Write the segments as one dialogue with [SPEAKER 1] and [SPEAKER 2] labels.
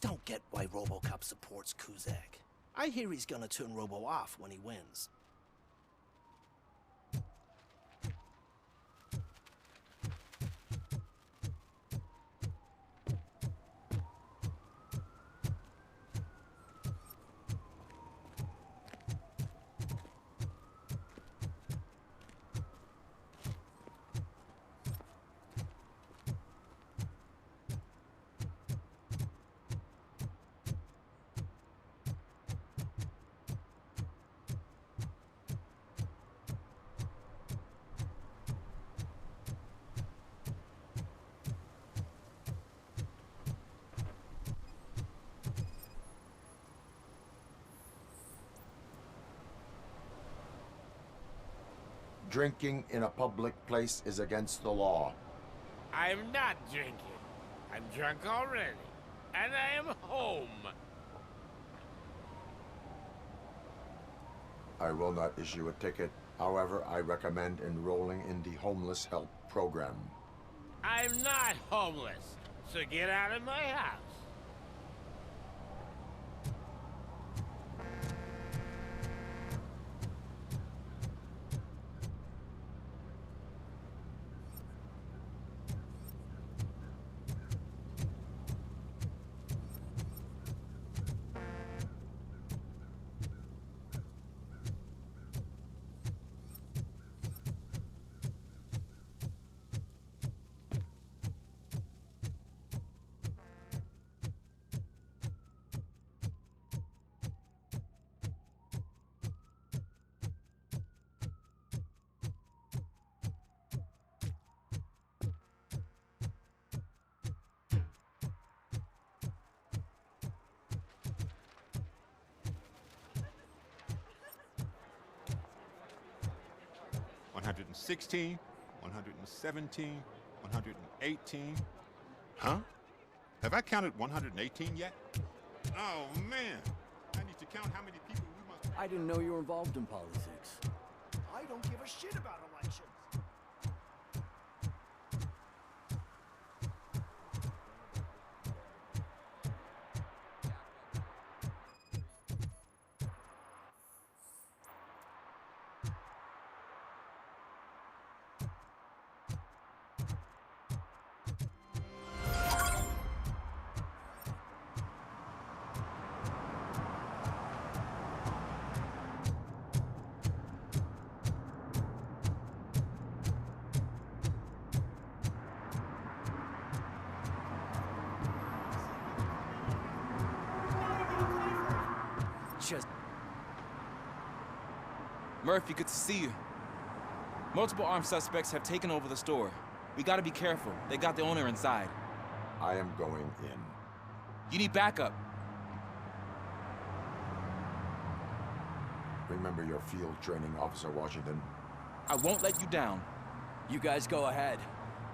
[SPEAKER 1] don't get why RoboCop supports Kuzak. I hear he's gonna turn Robo off when he wins.
[SPEAKER 2] Drinking in a public place is against the law.
[SPEAKER 3] I'm not drinking. I'm drunk already. And I am home.
[SPEAKER 2] I will not issue a ticket. However, I recommend enrolling in the homeless help program.
[SPEAKER 3] I'm not homeless, so get out of my house.
[SPEAKER 4] $116, $117, $118. Huh? Have I counted 118 yet? Oh, man. I need to count how many people we must...
[SPEAKER 5] I didn't know you were involved in politics.
[SPEAKER 1] I don't give a shit about elections.
[SPEAKER 6] Murphy, good to see you. Multiple armed suspects have taken over the store. We gotta be careful. They got the owner inside.
[SPEAKER 2] I am going in.
[SPEAKER 6] You need backup.
[SPEAKER 2] Remember your field training, Officer Washington.
[SPEAKER 6] I won't let you down.
[SPEAKER 5] You guys go ahead.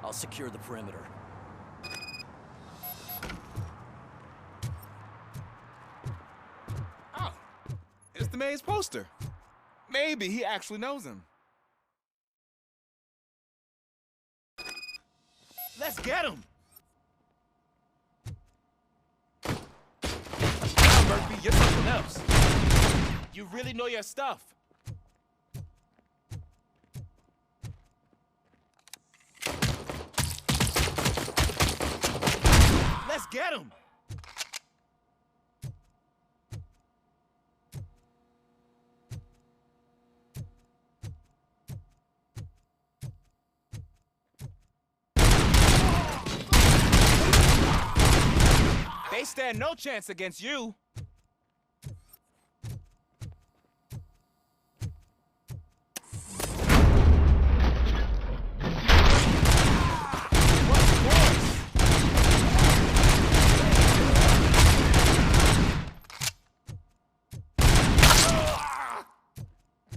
[SPEAKER 5] I'll secure the perimeter.
[SPEAKER 6] Oh, it's the mayor's poster. Maybe he actually knows him. Let's get him! Now, Murphy, you're something else. You really know your stuff. Let's get him! They stand no chance against you.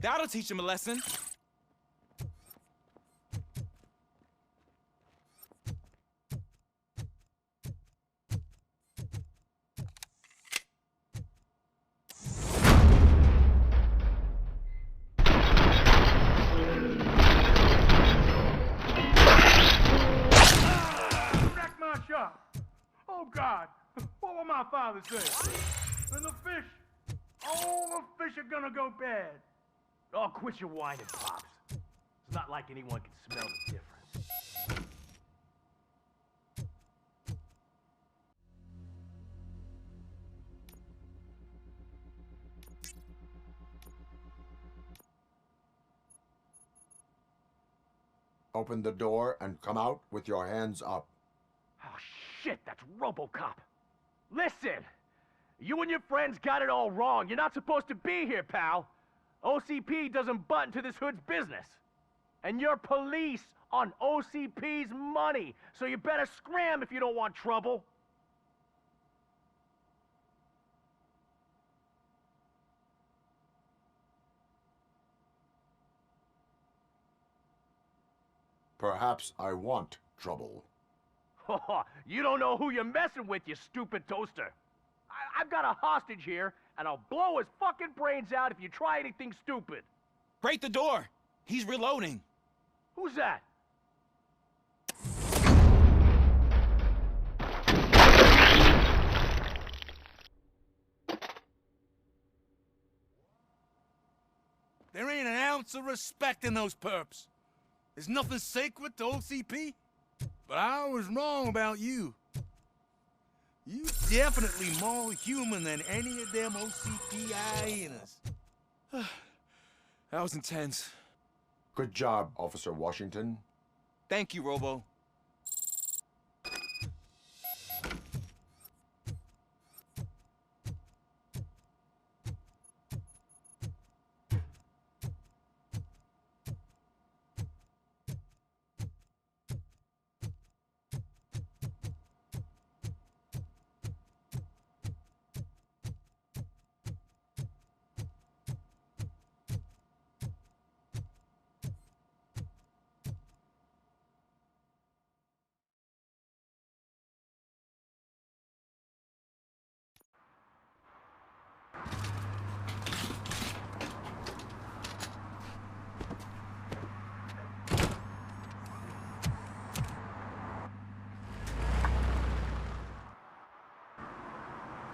[SPEAKER 6] That'll teach him a lesson.
[SPEAKER 7] Oh, God! What will my father say? And the fish, all the fish are gonna go bad. Oh, quit your whining, Pops. It's not like anyone can smell the difference.
[SPEAKER 2] Open the door and come out with your hands up.
[SPEAKER 7] Oh, shit, that's RoboCop. Listen, you and your friends got it all wrong. You're not supposed to be here, pal. OCP doesn't butt into this hood's business. And you're police on OCP's money, so you better scram if you don't want trouble.
[SPEAKER 2] Perhaps I want trouble.
[SPEAKER 7] You don't know who you're messing with, you stupid toaster. I've got a hostage here, and I'll blow his fucking brains out if you try anything stupid.
[SPEAKER 6] Break the door! He's reloading.
[SPEAKER 7] Who's that?
[SPEAKER 3] There ain't an ounce of respect in those perps. There's nothing sacred to OCP. But I was wrong about you. You definitely more human than any of them OCP hyenas.
[SPEAKER 6] That was intense.
[SPEAKER 2] Good job, Officer Washington.
[SPEAKER 6] Thank you, Robo.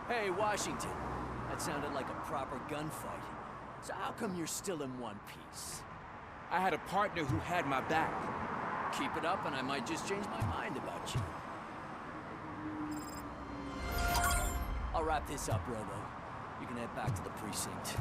[SPEAKER 5] Hey, Washington. That sounded like a proper gunfight. So how come you're still in one piece?
[SPEAKER 6] I had a partner who had my back.
[SPEAKER 5] Keep it up and I might just change my mind about you. I'll wrap this up, Robo. You can head back to the precinct.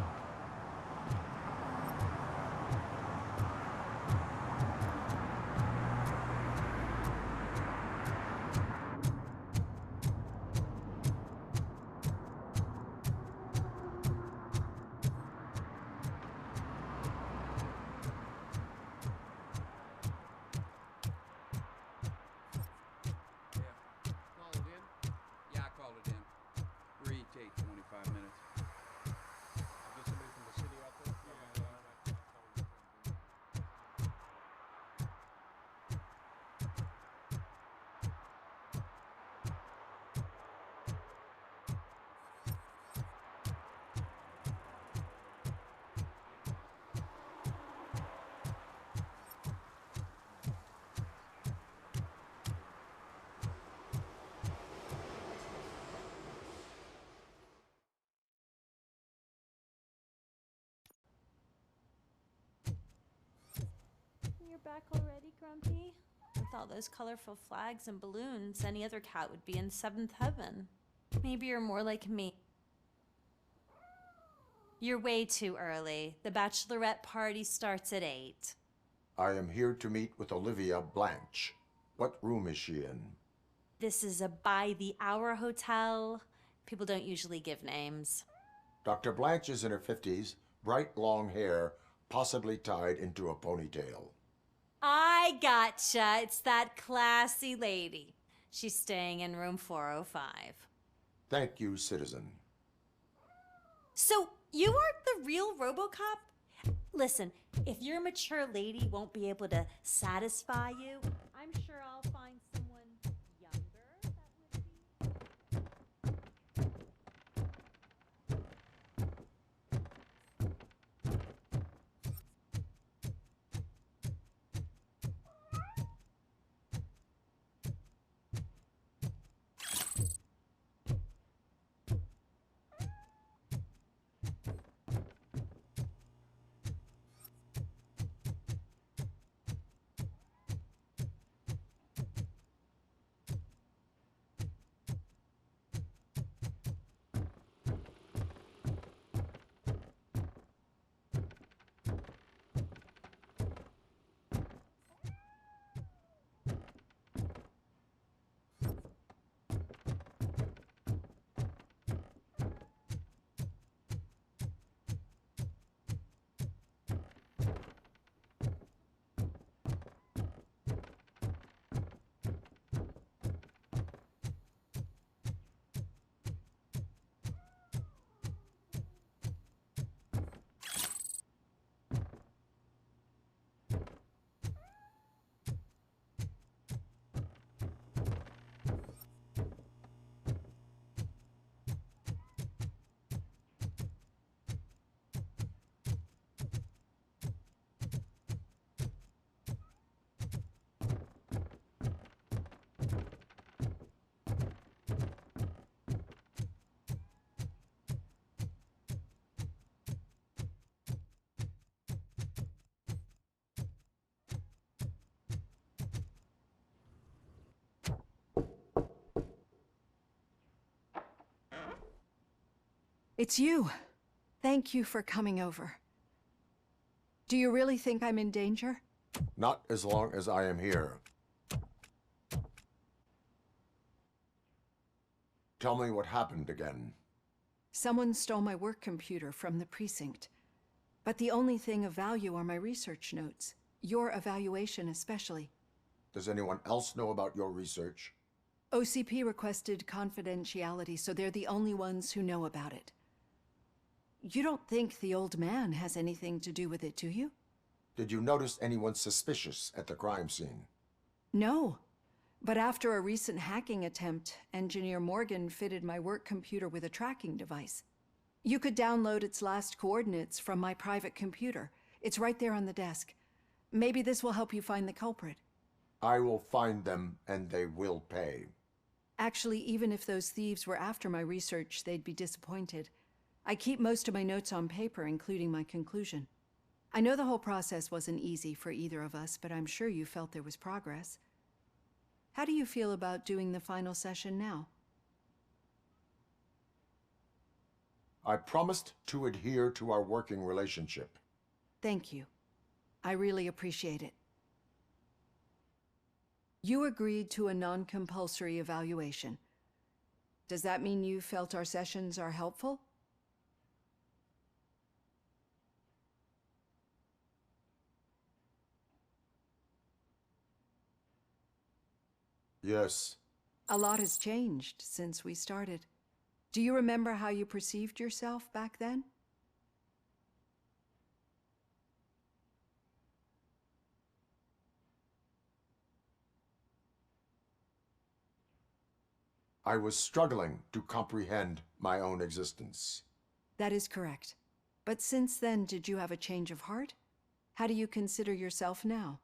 [SPEAKER 8] You're back already, Grumpy? With all those colorful flags and balloons, any other cat would be in seventh heaven. Maybe you're more like me. You're way too early. The bachelorette party starts at 8.
[SPEAKER 2] I am here to meet with Olivia Blanche. What room is she in?
[SPEAKER 8] This is a by-the-hour hotel. People don't usually give names.
[SPEAKER 2] Dr. Blanche is in her 50s, bright long hair, possibly tied into a ponytail.
[SPEAKER 8] I gotcha. It's that classy lady. She's staying in room 405.
[SPEAKER 2] Thank you, citizen.
[SPEAKER 8] So, you aren't the real RoboCop? Listen, if your mature lady won't be able to satisfy you, I'm sure I'll find someone younger that would be...
[SPEAKER 9] It's you. Thank you for coming over. Do you really think I'm in danger?
[SPEAKER 2] Not as long as I am here. Tell me what happened again.
[SPEAKER 9] Someone stole my work computer from the precinct. But the only thing of value are my research notes. Your evaluation especially.
[SPEAKER 2] Does anyone else know about your research?
[SPEAKER 9] OCP requested confidentiality, so they're the only ones who know about it. You don't think the old man has anything to do with it, do you?
[SPEAKER 2] Did you notice anyone suspicious at the crime scene?
[SPEAKER 9] No. But after a recent hacking attempt, Engineer Morgan fitted my work computer with a tracking device. You could download its last coordinates from my private computer. It's right there on the desk. Maybe this will help you find the culprit.
[SPEAKER 2] I will find them, and they will pay.
[SPEAKER 9] Actually, even if those thieves were after my research, they'd be disappointed. I keep most of my notes on paper, including my conclusion. I know the whole process wasn't easy for either of us, but I'm sure you felt there was progress. How do you feel about doing the final session now?
[SPEAKER 2] I promised to adhere to our working relationship.
[SPEAKER 9] Thank you. I really appreciate it. You agreed to a non-compulsory evaluation. Does that mean you felt our sessions are helpful?
[SPEAKER 2] Yes.
[SPEAKER 9] A lot has changed since we started. Do you remember how you perceived yourself back then?
[SPEAKER 2] I was struggling to comprehend my own existence.
[SPEAKER 9] That is correct. But since then, did you have a change of heart? How do you consider yourself now?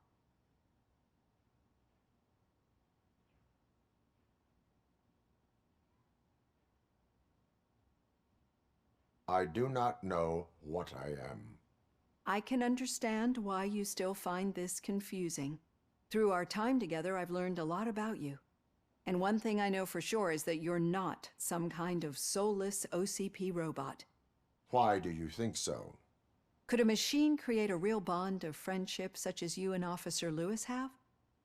[SPEAKER 2] I do not know what I am.
[SPEAKER 9] I can understand why you still find this confusing. Through our time together, I've learned a lot about you. And one thing I know for sure is that you're not some kind of soulless OCP robot.
[SPEAKER 2] Why do you think so?
[SPEAKER 9] Could a machine create a real bond of friendship such as you and Officer Lewis have?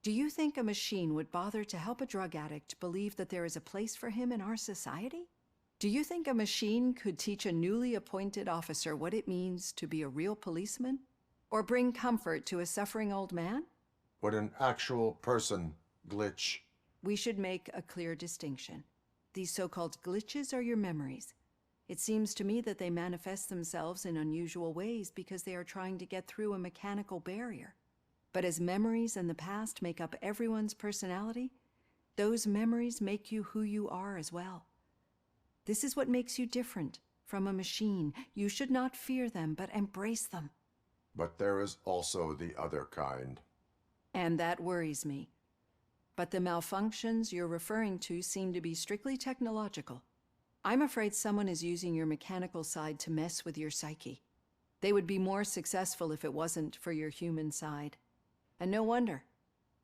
[SPEAKER 9] Do you think a machine would bother to help a drug addict believe that there is a place for him in our society? Do you think a machine could teach a newly appointed officer what it means to be a real policeman? Or bring comfort to a suffering old man?
[SPEAKER 2] Would an actual person glitch?
[SPEAKER 9] We should make a clear distinction. These so-called glitches are your memories. It seems to me that they manifest themselves in unusual ways because they are trying to get through a mechanical barrier. But as memories and the past make up everyone's personality, those memories make you who you are as well. This is what makes you different from a machine. You should not fear them, but embrace them.
[SPEAKER 2] But there is also the other kind.
[SPEAKER 9] And that worries me. But the malfunctions you're referring to seem to be strictly technological. I'm afraid someone is using your mechanical side to mess with your psyche. They would be more successful if it wasn't for your human side. And no wonder.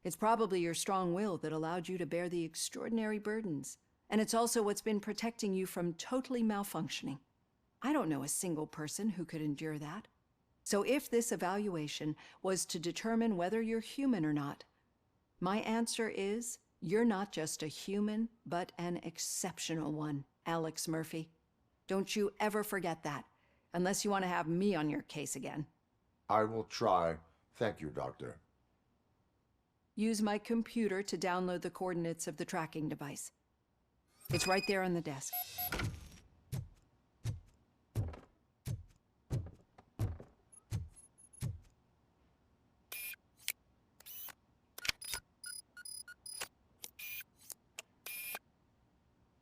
[SPEAKER 9] It's probably your strong will that allowed you to bear the extraordinary burdens. And it's also what's been protecting you from totally malfunctioning. I don't know a single person who could endure that. So if this evaluation was to determine whether you're human or not, my answer is, you're not just a human, but an exceptional one, Alex Murphy. Don't you ever forget that, unless you want to have me on your case again.
[SPEAKER 2] I will try. Thank you, Doctor.
[SPEAKER 9] Use my computer to download the coordinates of the tracking device. It's right there on the desk.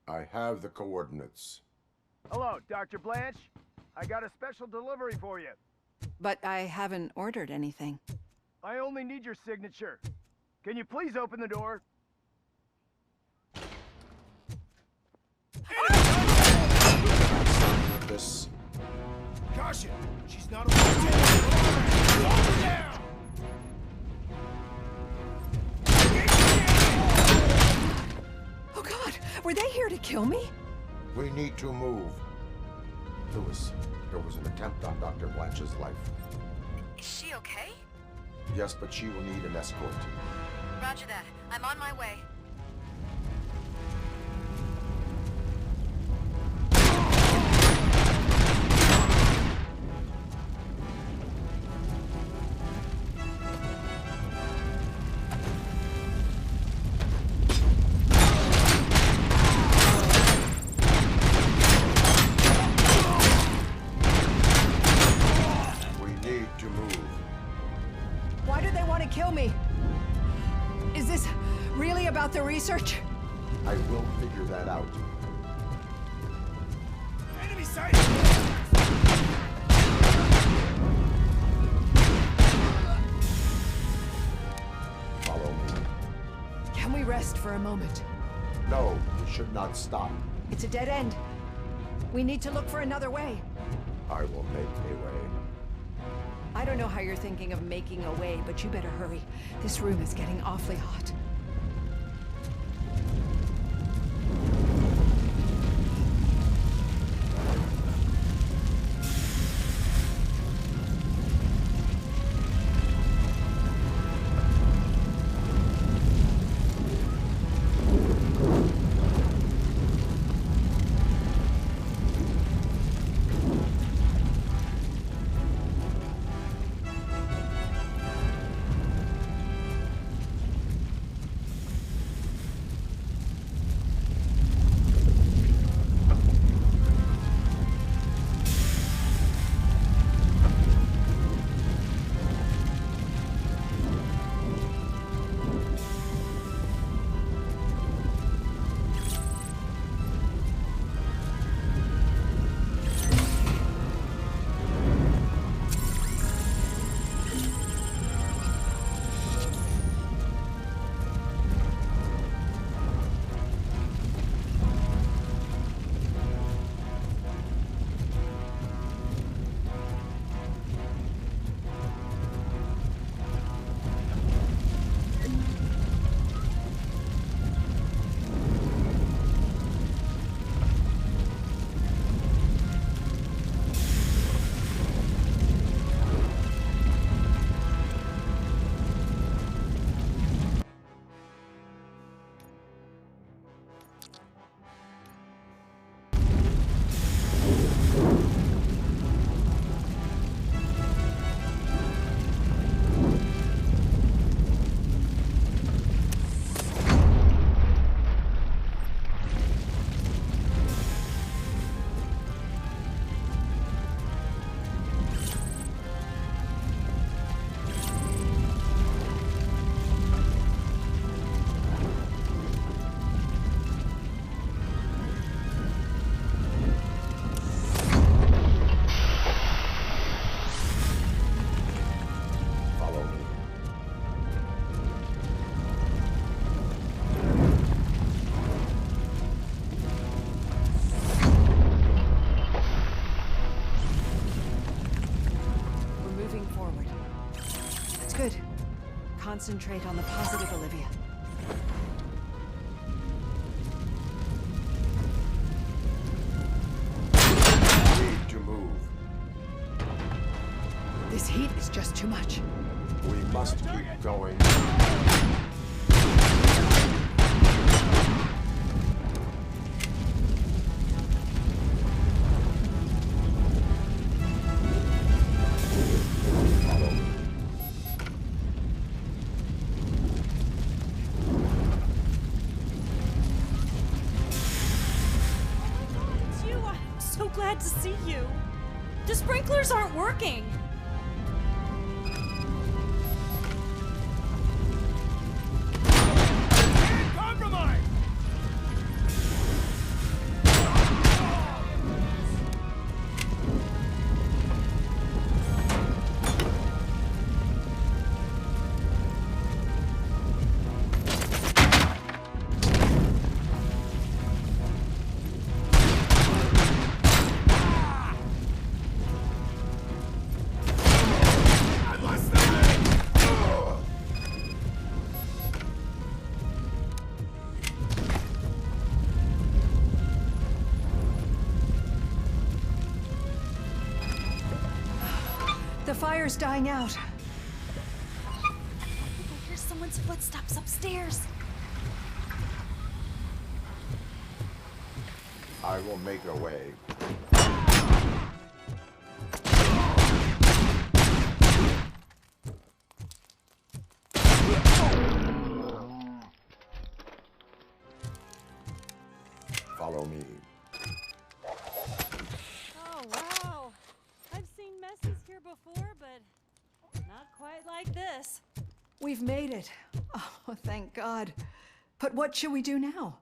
[SPEAKER 2] I have the coordinates.
[SPEAKER 7] Hello, Dr. Blanche. I got a special delivery for you.
[SPEAKER 9] But I haven't ordered anything.
[SPEAKER 7] I only need your signature. Can you please open the door?
[SPEAKER 2] This.
[SPEAKER 1] Caution! She's not a down!
[SPEAKER 9] Oh God, were they here to kill me?
[SPEAKER 2] We need to move. Lewis, there was an attempt on Dr. Blanche's life.
[SPEAKER 10] Is she okay?
[SPEAKER 2] Yes, but she will need an escort.
[SPEAKER 10] Roger that. I'm on my way.
[SPEAKER 9] Why do they want to kill me? Is this really about the research?
[SPEAKER 2] I will figure that out.
[SPEAKER 3] Enemy sight!
[SPEAKER 2] Follow me.
[SPEAKER 9] Can we rest for a moment?
[SPEAKER 2] No, we should not stop.
[SPEAKER 9] It's a dead end. We need to look for another way.
[SPEAKER 2] I will make a way.
[SPEAKER 9] I don't know how you're thinking of making a way, but you better hurry. This room is getting awfully hot. Concentrate on the positive, Olivia.
[SPEAKER 2] We need to move.
[SPEAKER 9] This heat is just too much.
[SPEAKER 2] We must keep going.
[SPEAKER 8] So glad to see you. The sprinklers aren't working.
[SPEAKER 3] Compromise!
[SPEAKER 9] flare's dying out.
[SPEAKER 8] I think I hear someone's footsteps upstairs.
[SPEAKER 2] I will make a way. Follow me.
[SPEAKER 8] Oh, wow. I've seen messes here before, but not quite like this.
[SPEAKER 9] We've made it. Oh, thank God. But what should we do now?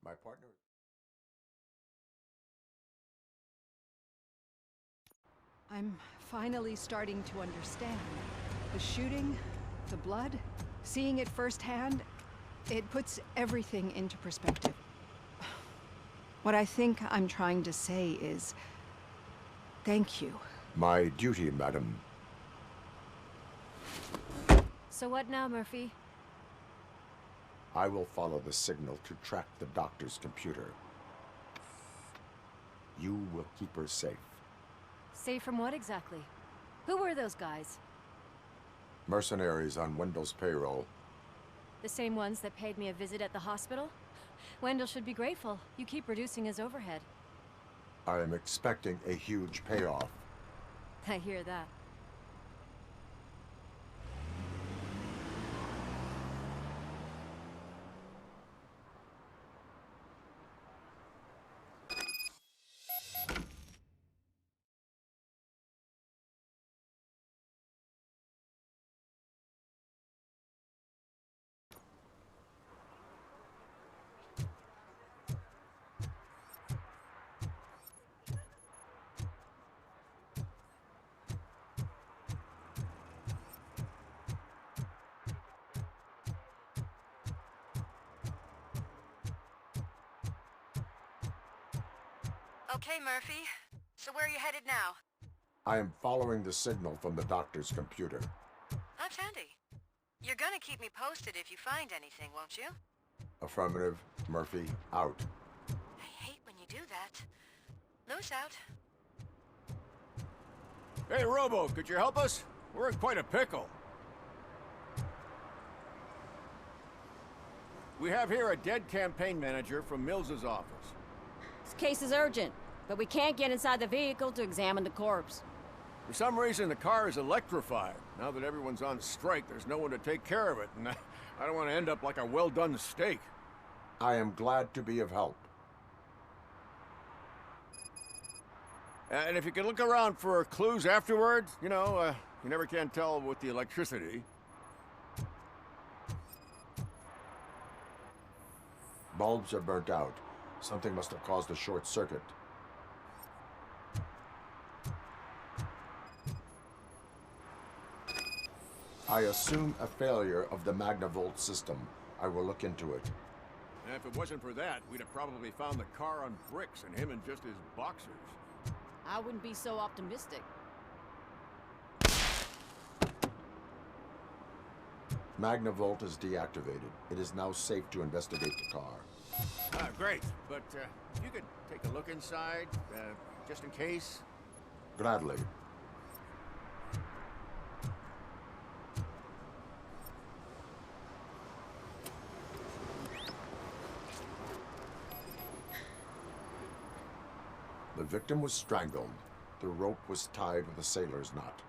[SPEAKER 2] My partner.
[SPEAKER 9] I'm finally starting to understand. The shooting, the blood, seeing it firsthand, it puts everything into perspective. What I think I'm trying to say is, thank you.
[SPEAKER 2] My duty, madam.
[SPEAKER 8] So what now, Murphy?
[SPEAKER 2] I will follow the signal to track the doctor's computer. You will keep her safe.
[SPEAKER 8] Safe from what exactly? Who were those guys?
[SPEAKER 2] Mercenaries on Wendell's payroll.
[SPEAKER 8] The same ones that paid me a visit at the hospital? Wendell should be grateful. You keep reducing his overhead.
[SPEAKER 2] I am expecting a huge payoff.
[SPEAKER 8] I hear that.
[SPEAKER 10] Okay, Murphy. So where are you headed now?
[SPEAKER 2] I am following the signal from the doctor's computer.
[SPEAKER 10] That's handy. You're gonna keep me posted if you find anything, won't you?
[SPEAKER 2] Affirmative. Murphy, out.
[SPEAKER 10] I hate when you do that. Loose out.
[SPEAKER 7] Hey, Robo, could you help us? We're in quite a pickle. We have here a dead campaign manager from Mills's office.
[SPEAKER 11] This case is urgent, but we can't get inside the vehicle to examine the corpse.
[SPEAKER 7] For some reason, the car is electrified. Now that everyone's on strike, there's no one to take care of it, and I don't want to end up like a well-done steak.
[SPEAKER 2] I am glad to be of help.
[SPEAKER 7] And if you could look around for clues afterwards, you know, you never can tell with the electricity.
[SPEAKER 2] Bulbs are burnt out. Something must have caused a short circuit. I assume a failure of the Magnavolt system. I will look into it.
[SPEAKER 7] And if it wasn't for that, we'd have probably found the car on bricks and him in just his boxers.
[SPEAKER 11] I wouldn't be so optimistic.
[SPEAKER 2] Magnavolt is deactivated. It is now safe to investigate the car.
[SPEAKER 7] Ah, great. But if you could take a look inside, just in case.
[SPEAKER 2] Gladly. The victim was strangled. The rope was tied with a sailor's knot.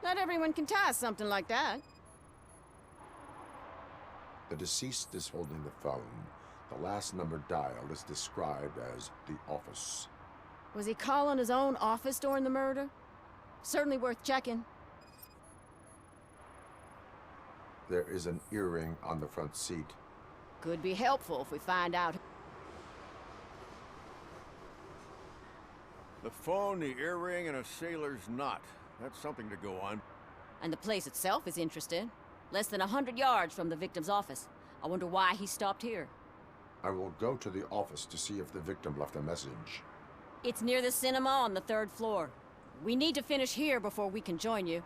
[SPEAKER 11] Not everyone can tie something like that.
[SPEAKER 2] The deceased is holding the phone. The last number dialed is described as the office.
[SPEAKER 11] Was he calling his own office during the murder? Certainly worth checking.
[SPEAKER 2] There is an earring on the front seat.
[SPEAKER 11] Could be helpful if we find out.
[SPEAKER 7] The phone, the earring, and a sailor's knot. That's something to go on.
[SPEAKER 11] And the place itself is interesting. Less than 100 yards from the victim's office. I wonder why he stopped here.
[SPEAKER 2] I will go to the office to see if the victim left a message.
[SPEAKER 11] It's near the cinema on the 3rd floor. We need to finish here before we can join you.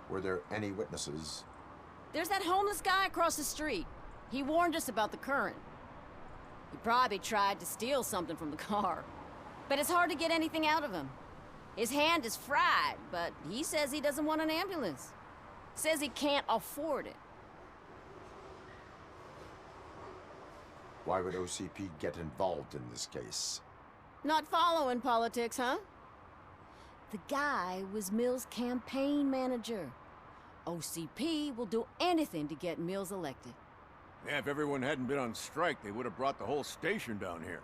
[SPEAKER 2] Were there any witnesses?
[SPEAKER 11] There's that homeless guy across the street. He warned us about the current. He probably tried to steal something from the car. But it's hard to get anything out of him. His hand is fried, but he says he doesn't want an ambulance. Says he can't afford it.
[SPEAKER 2] Why would OCP get involved in this case?
[SPEAKER 11] Not following politics, huh? The guy was Mills' campaign manager. OCP will do anything to get Mills elected.
[SPEAKER 12] Yeah, if everyone hadn't been on strike, they would have brought the whole station down here.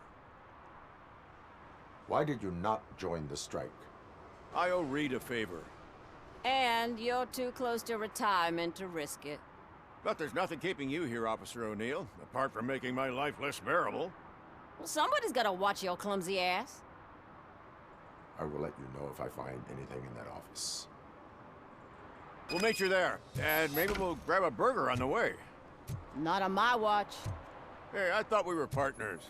[SPEAKER 2] Why did you not join the strike?
[SPEAKER 12] I owe Reed a favor.
[SPEAKER 11] And you're too close to retirement to risk it.
[SPEAKER 12] But there's nothing keeping you here, Officer O'Neill, apart from making my life less bearable.
[SPEAKER 11] Well, somebody's gotta watch your clumsy ass.
[SPEAKER 2] I will let you know if I find anything in that office.
[SPEAKER 12] We'll meet you there, and maybe we'll grab a burger on the way.
[SPEAKER 11] Not on my watch.
[SPEAKER 12] Hey, I thought we were partners.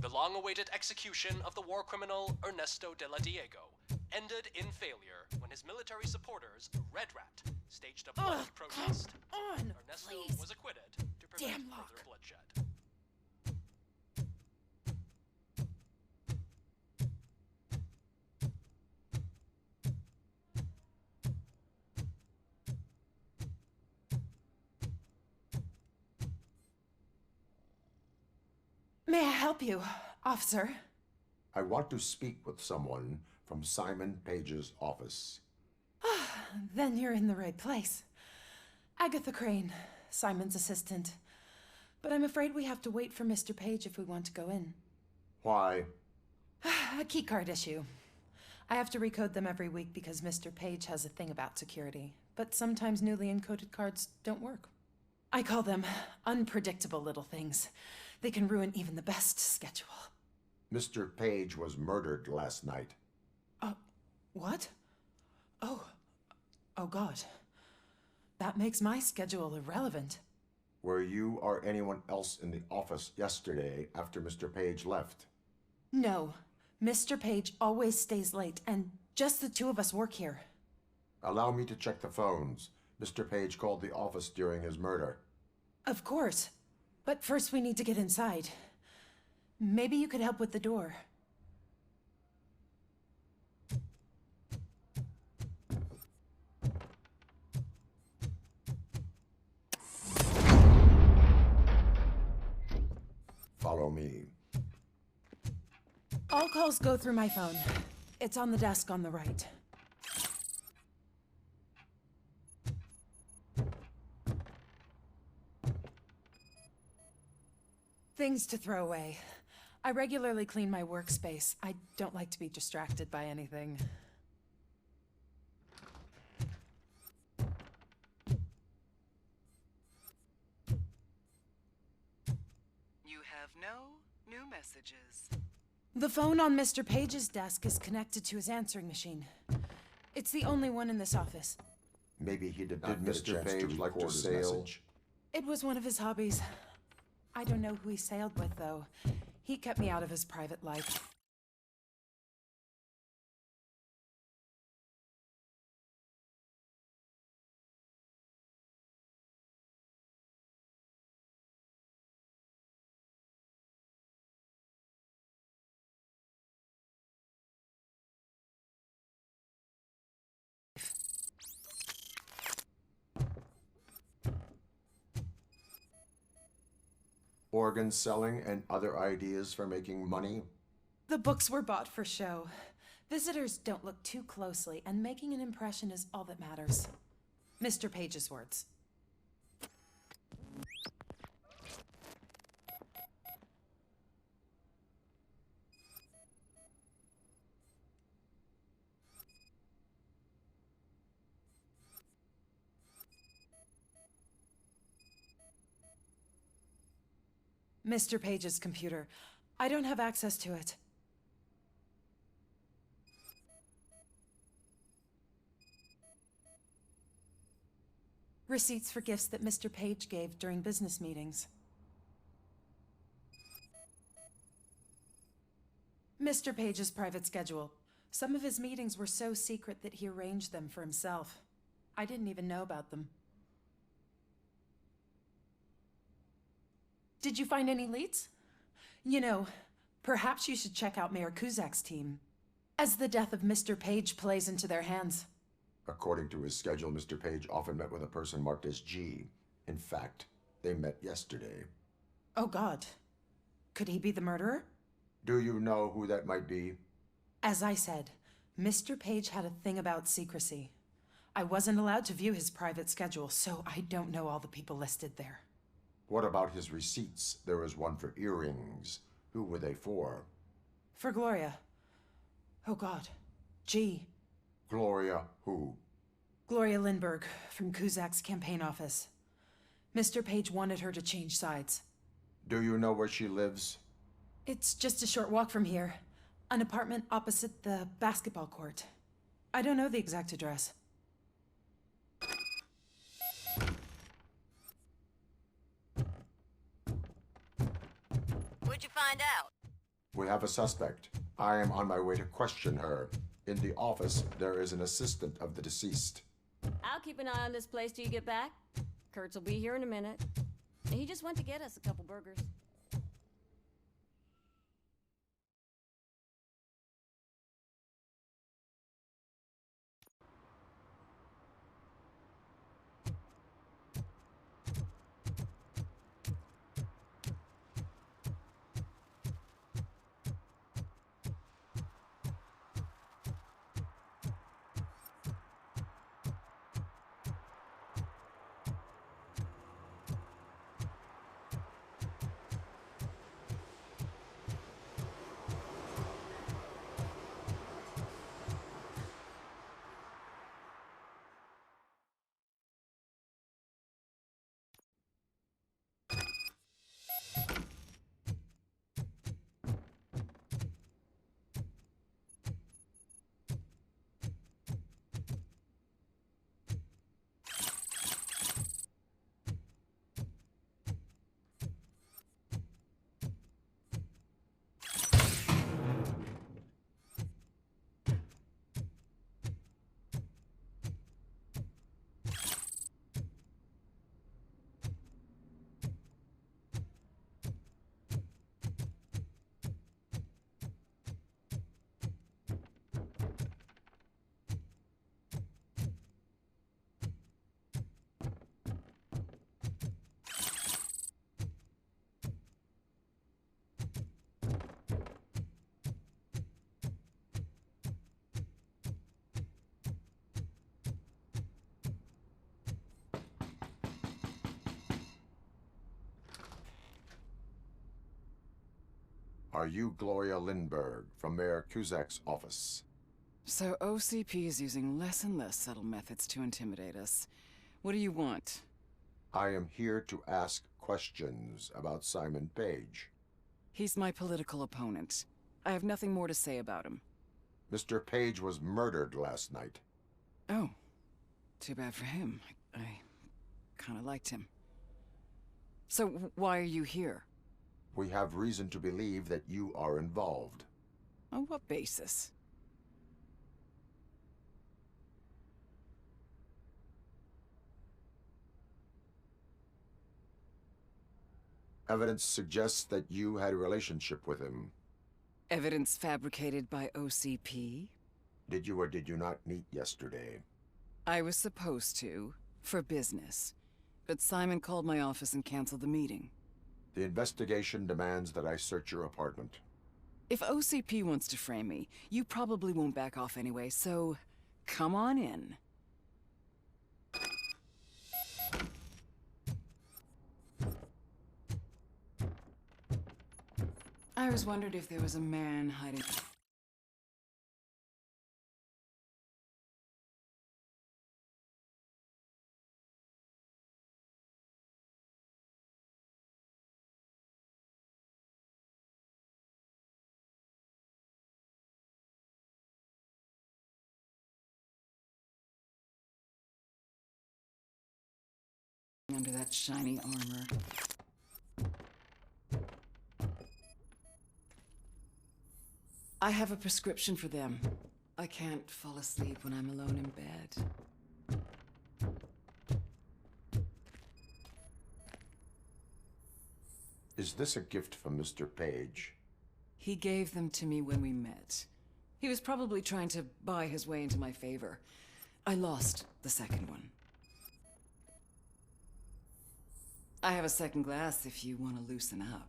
[SPEAKER 13] The long-awaited execution of the war criminal Ernesto de la Diego ended in failure when his military supporters, Red Rat, staged a bloody protest. Ernesto was acquitted to prevent further bloodshed.
[SPEAKER 14] May I help you, officer?
[SPEAKER 2] I want to speak with someone from Simon Page's office.
[SPEAKER 14] Then you're in the right place. Agatha Crane, Simon's assistant. But I'm afraid we have to wait for Mr. Page if we want to go in.
[SPEAKER 2] Why?
[SPEAKER 14] A keycard issue. I have to recode them every week because Mr. Page has a thing about security. But sometimes newly encoded cards don't work. I call them unpredictable little things. They can ruin even the best schedule.
[SPEAKER 2] Mr. Page was murdered last night.
[SPEAKER 14] What? Oh God. That makes my schedule irrelevant.
[SPEAKER 2] Were you or anyone else in the office yesterday after Mr. Page left?
[SPEAKER 14] No. Mr. Page always stays late, and just the two of us work here.
[SPEAKER 2] Allow me to check the phones. Mr. Page called the office during his murder.
[SPEAKER 14] Of course. But first we need to get inside. Maybe you could help with the door.
[SPEAKER 2] Follow me.
[SPEAKER 14] All calls go through my phone. It's on the desk on the right. Things to throw away. I regularly clean my workspace. I don't like to be distracted by anything.
[SPEAKER 10] You have no new messages.
[SPEAKER 14] The phone on Mr. Page's desk is connected to his answering machine. It's the only one in this office.
[SPEAKER 2] Maybe he did not get a chance to record his message.
[SPEAKER 14] It was one of his hobbies. I don't know who he sailed with, though. He kept me out of his private life.
[SPEAKER 2] Organ selling and other ideas for making money?
[SPEAKER 14] The books were bought for show. Visitors don't look too closely, and making an impression is all that matters. Mr. Page's words. Mr. Page's computer. I don't have access to it. Receipts for gifts that Mr. Page gave during business meetings. Mr. Page's private schedule. Some of his meetings were so secret that he arranged them for himself. I didn't even know about them. Did you find any leads? You know, perhaps you should check out Mayor Kuzak's team, as the death of Mr. Page plays into their hands.
[SPEAKER 2] According to his schedule, Mr. Page often met with a person marked as G. In fact, they met yesterday.
[SPEAKER 14] Oh, God. Could he be the murderer?
[SPEAKER 2] Do you know who that might be?
[SPEAKER 14] As I said, Mr. Page had a thing about secrecy. I wasn't allowed to view his private schedule, so I don't know all the people listed there.
[SPEAKER 2] What about his receipts? There was one for earrings. Who were they for?
[SPEAKER 14] For Gloria. Oh, God. G.
[SPEAKER 2] Gloria who?
[SPEAKER 14] Gloria Lindbergh, from Kuzak's campaign office. Mr. Page wanted her to change sides.
[SPEAKER 2] Do you know where she lives?
[SPEAKER 14] It's just a short walk from here. An apartment opposite the basketball court. I don't know the exact address.
[SPEAKER 11] What'd you find out?
[SPEAKER 2] We have a suspect. I am on my way to question her. In the office, there is an assistant of the deceased.
[SPEAKER 11] I'll keep an eye on this place till you get back. Kurtz will be here in a minute. He just went to get us a couple burgers.
[SPEAKER 2] Are you Gloria Lindbergh from Mayor Kuzak's office?
[SPEAKER 15] So OCP is using less and less subtle methods to intimidate us. What do you want?
[SPEAKER 2] I am here to ask questions about Simon Page.
[SPEAKER 15] He's my political opponent. I have nothing more to say about him.
[SPEAKER 2] Mr. Page was murdered last night.
[SPEAKER 15] Oh. Too bad for him. I kind of liked him. So why are you here?
[SPEAKER 2] We have reason to believe that you are involved.
[SPEAKER 15] On what basis?
[SPEAKER 2] Evidence suggests that you had a relationship with him.
[SPEAKER 15] Evidence fabricated by OCP?
[SPEAKER 2] Did you or did you not meet yesterday?
[SPEAKER 15] I was supposed to, for business. But Simon called my office and canceled the meeting.
[SPEAKER 2] The investigation demands that I search your apartment.
[SPEAKER 15] If OCP wants to frame me, you probably won't back off anyway, so come on in. I always wondered if there was a man hiding... under that shiny armor. I have a prescription for them. I can't fall asleep when I'm alone in bed.
[SPEAKER 2] Is this a gift from Mr. Page?
[SPEAKER 15] He gave them to me when we met. He was probably trying to buy his way into my favor. I lost the second one. I have a second glass if you want to loosen up.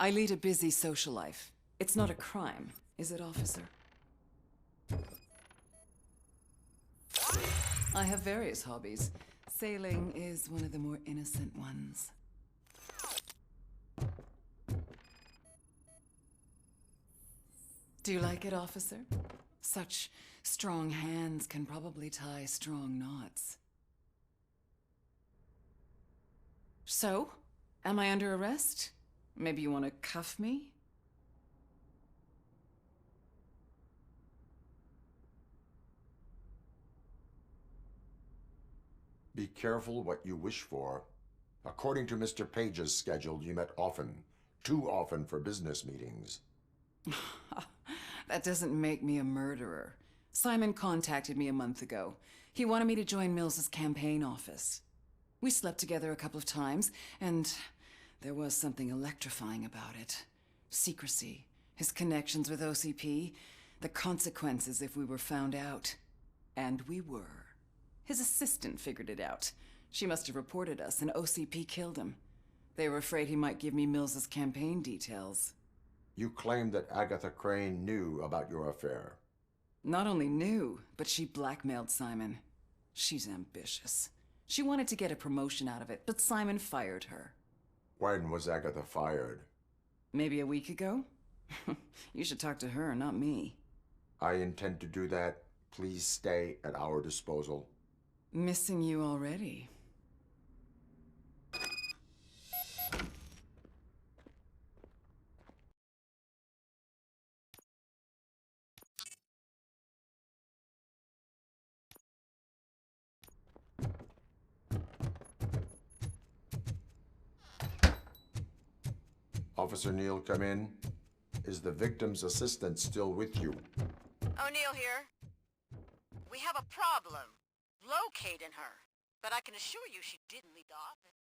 [SPEAKER 15] I lead a busy social life. It's not a crime, is it, officer? I have various hobbies. Sailing is one of the more innocent ones. Do you like it, officer? Such strong hands can probably tie strong knots. So, am I under arrest? Maybe you want to cuff me?
[SPEAKER 2] Be careful what you wish for. According to Mr. Page's schedule, you met often. Too often for business meetings.
[SPEAKER 15] That doesn't make me a murderer. Simon contacted me a month ago. He wanted me to join Mills's campaign office. We slept together a couple of times, and there was something electrifying about it. Secrecy, his connections with OCP, the consequences if we were found out. And we were. His assistant figured it out. She must have reported us, and OCP killed him. They were afraid he might give me Mills's campaign details.
[SPEAKER 2] You claimed that Agatha Crane knew about your affair.
[SPEAKER 15] Not only knew, but she blackmailed Simon. She's ambitious. She wanted to get a promotion out of it, but Simon fired her.
[SPEAKER 2] When was Agatha fired?
[SPEAKER 15] Maybe a week ago? You should talk to her, not me.
[SPEAKER 2] I intend to do that. Please stay at our disposal.
[SPEAKER 15] Missing you already.
[SPEAKER 2] Officer Neal, come in. Is the victim's assistant still with you?
[SPEAKER 10] O'Neill here. We have a problem locating her, but I can assure you she didn't leave the office.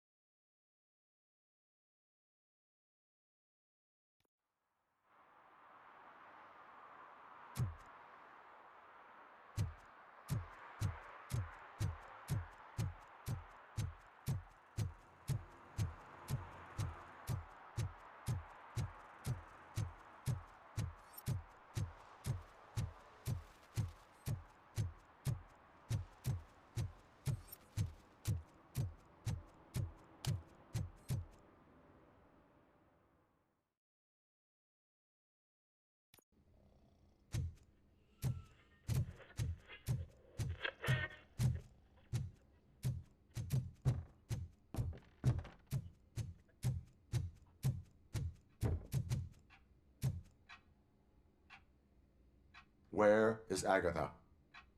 [SPEAKER 2] Where is Agatha?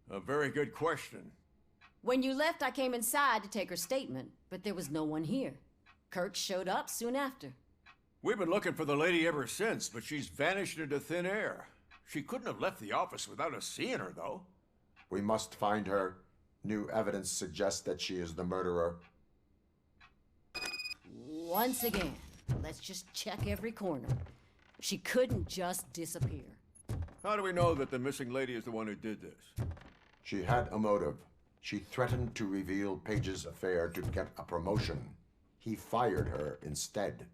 [SPEAKER 12] A very good question.
[SPEAKER 11] When you left, I came inside to take her statement, but there was no one here. Kirk showed up soon after.
[SPEAKER 12] We've been looking for the lady ever since, but she's vanished into thin air. She couldn't have left the office without us seeing her, though.
[SPEAKER 2] We must find her. New evidence suggests that she is the murderer.
[SPEAKER 11] Once again, let's just check every corner. She couldn't just disappear.
[SPEAKER 12] How do we know that the missing lady is the one who did this?
[SPEAKER 2] She had a motive. She threatened to reveal Page's affair to get a promotion. He fired her instead.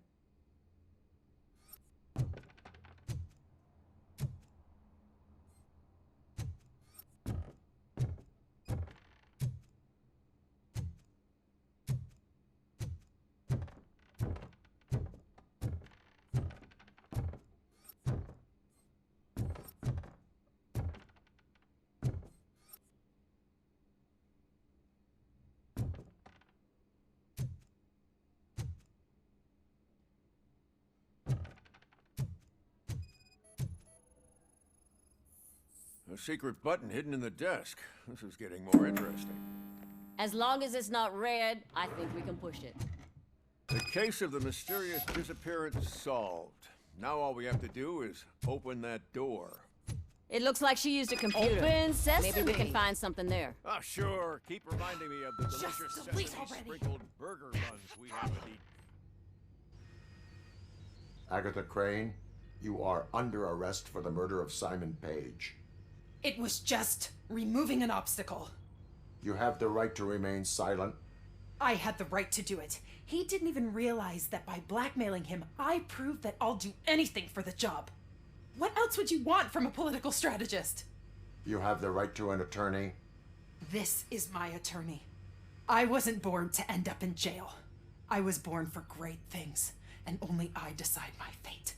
[SPEAKER 12] A secret button hidden in the desk. This is getting more interesting.
[SPEAKER 11] As long as it's not red, I think we can push it.
[SPEAKER 12] The case of the mysterious disappearance solved. Now all we have to do is open that door.
[SPEAKER 11] It looks like she used a computer.
[SPEAKER 8] Open sesame.
[SPEAKER 11] Maybe we can find something there.
[SPEAKER 12] Ah, sure. Keep reminding me of the delicious
[SPEAKER 14] delete
[SPEAKER 12] sesame
[SPEAKER 14] already.
[SPEAKER 12] sprinkled burger buns we haven't eaten.
[SPEAKER 2] Agatha Crane, you are under arrest for the murder of Simon Page.
[SPEAKER 14] It was just removing an obstacle.
[SPEAKER 2] You have the right to remain silent.
[SPEAKER 14] I had the right to do it. He didn't even realize that by blackmailing him, I proved that I'll do anything for the job. What else would you want from a political strategist?
[SPEAKER 2] You have the right to an attorney.
[SPEAKER 14] This is my attorney. I wasn't born to end up in jail. I was born for great things, and only I decide my fate.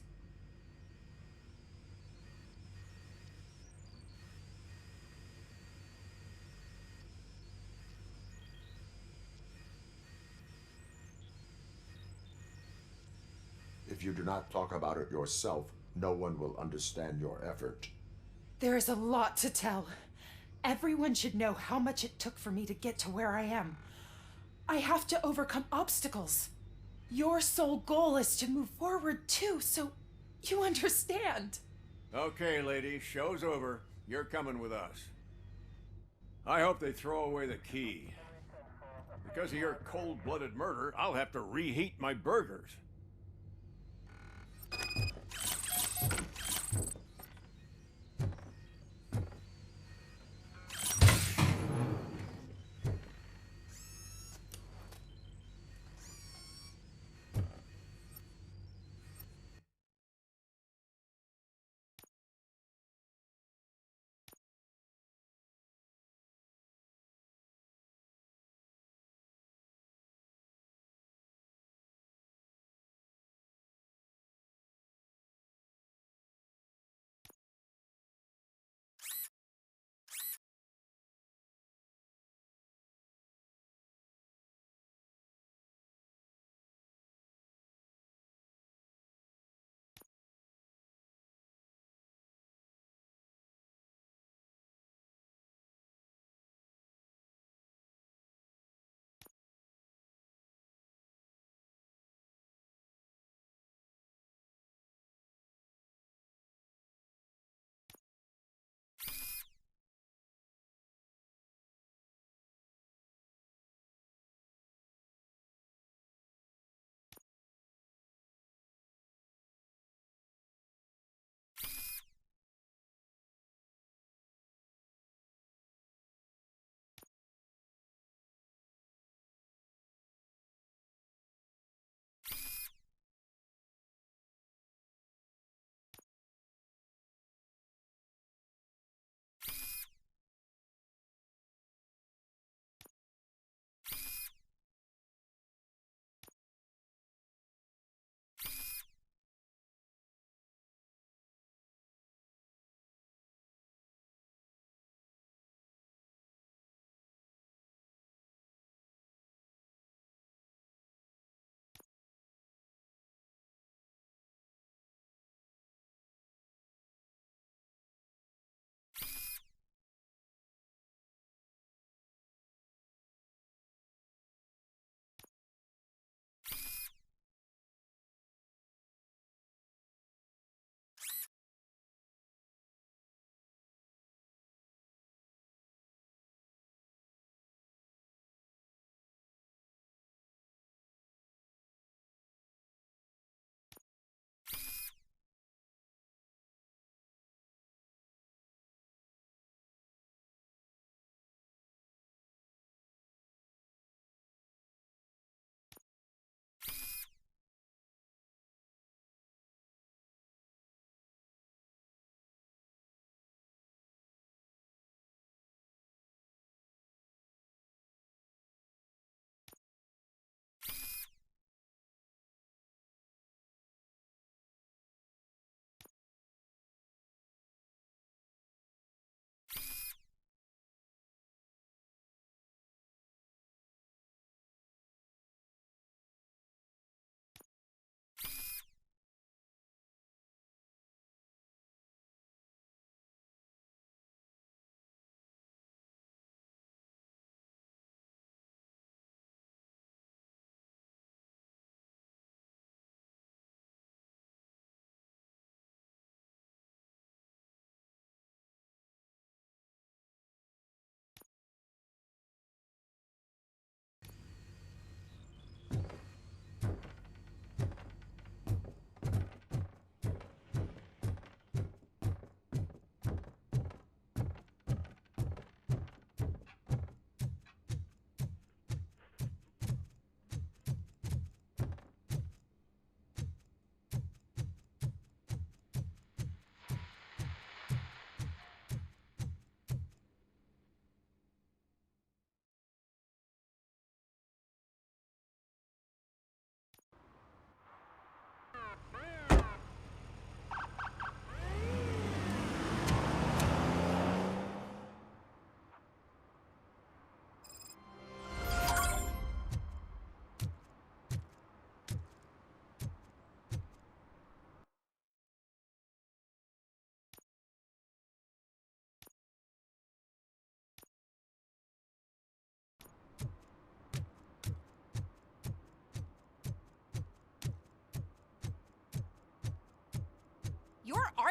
[SPEAKER 2] If you do not talk about it yourself, no one will understand your effort.
[SPEAKER 14] There is a lot to tell. Everyone should know how much it took for me to get to where I am. I have to overcome obstacles. Your sole goal is to move forward too, so you understand.
[SPEAKER 12] Okay, lady, show's over. You're coming with us. I hope they throw away the key. Because of your cold-blooded murder, I'll have to reheat my burgers.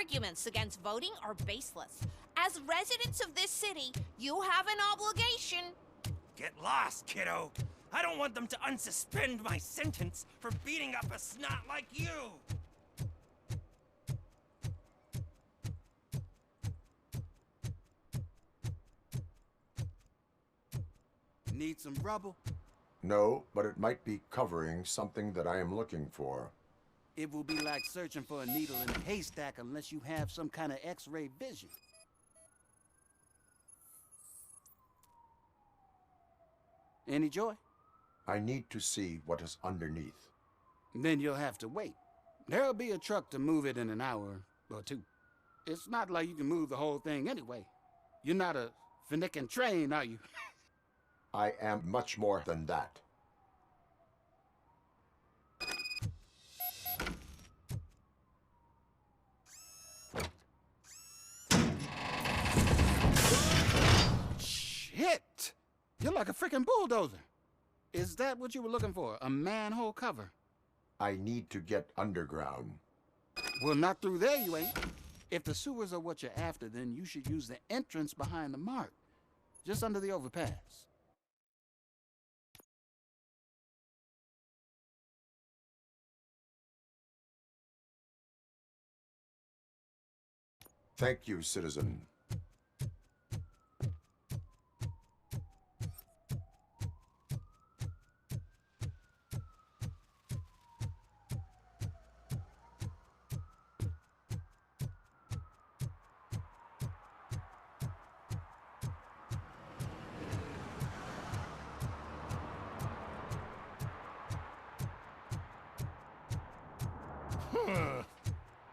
[SPEAKER 16] arguments against voting are baseless. As residents of this city, you have an obligation.
[SPEAKER 17] Get lost, kiddo. I don't want them to unsuspend my sentence for beating up a snot like you.
[SPEAKER 3] Need some rubble?
[SPEAKER 2] No, but it might be covering something that I am looking for.
[SPEAKER 3] It will be like searching for a needle in a haystack unless you have some kind of X-ray vision. Any joy?
[SPEAKER 2] I need to see what is underneath.
[SPEAKER 3] Then you'll have to wait. There'll be a truck to move it in an hour or two. It's not like you can move the whole thing anyway. You're not a finicking train, are you?
[SPEAKER 2] I am much more than that.
[SPEAKER 3] Shit! You're like a freaking bulldozer. Is that what you were looking for? A manhole cover?
[SPEAKER 2] I need to get underground.
[SPEAKER 3] Well, not through there, you ain't. If the sewers are what you're after, then you should use the entrance behind the mark. Just under the overpass.
[SPEAKER 2] Thank you, citizen.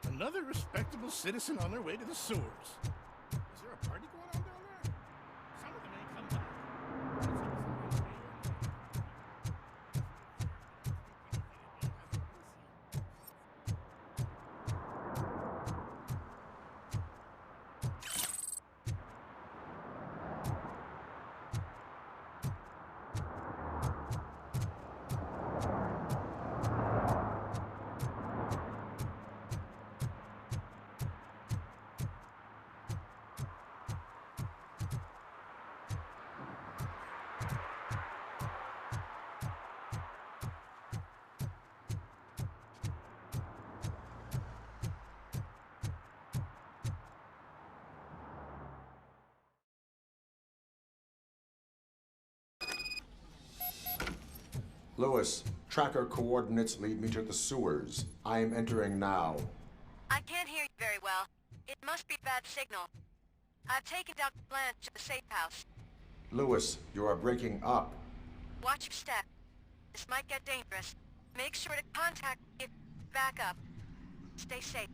[SPEAKER 18] Another respectable citizen on their way to the sewers. Is there a party going on down there? Some of them ain't come back.
[SPEAKER 2] Lewis, tracker coordinates lead me to the sewers. I am entering now.
[SPEAKER 10] I can't hear you very well. It must be bad signal. I've taken Dr. Blanche to the safe house.
[SPEAKER 2] Lewis, you are breaking up.
[SPEAKER 10] Watch your step. This might get dangerous. Make sure to contact me if back up. Stay safe.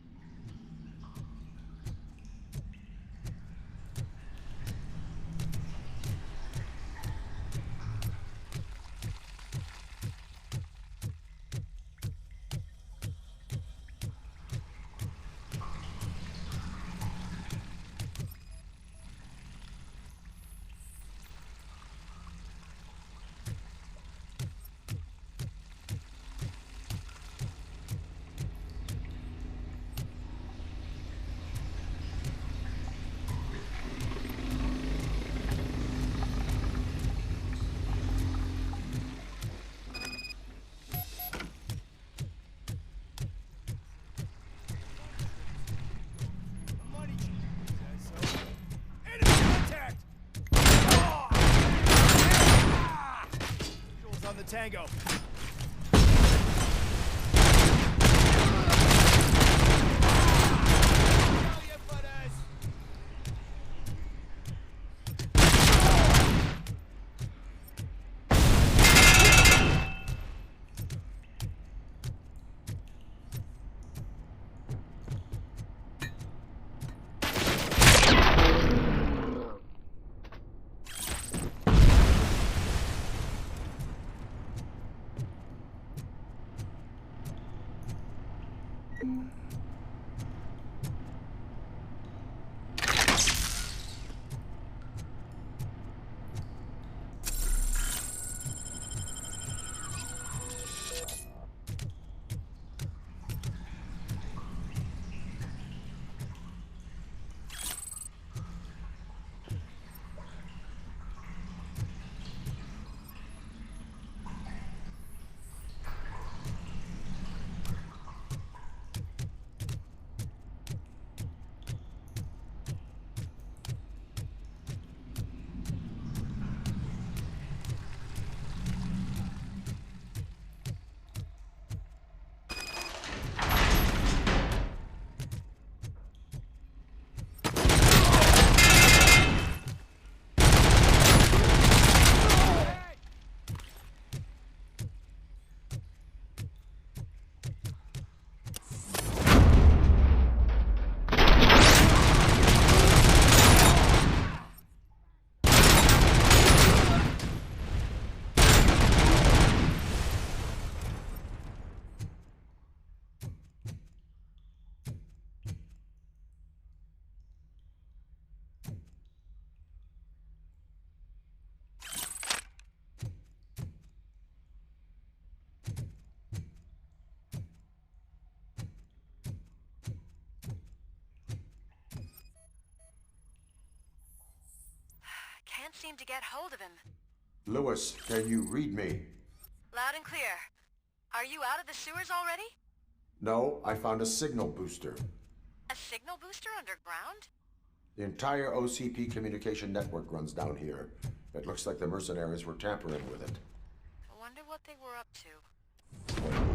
[SPEAKER 17] Tango.
[SPEAKER 10] seem to get hold of him.
[SPEAKER 2] Lewis, can you read me?
[SPEAKER 10] Loud and clear. Are you out of the sewers already?
[SPEAKER 2] No, I found a signal booster.
[SPEAKER 10] A signal booster underground?
[SPEAKER 2] The entire OCP communication network runs down here. It looks like the mercenaries were tampering with it.
[SPEAKER 10] I wonder what they were up to.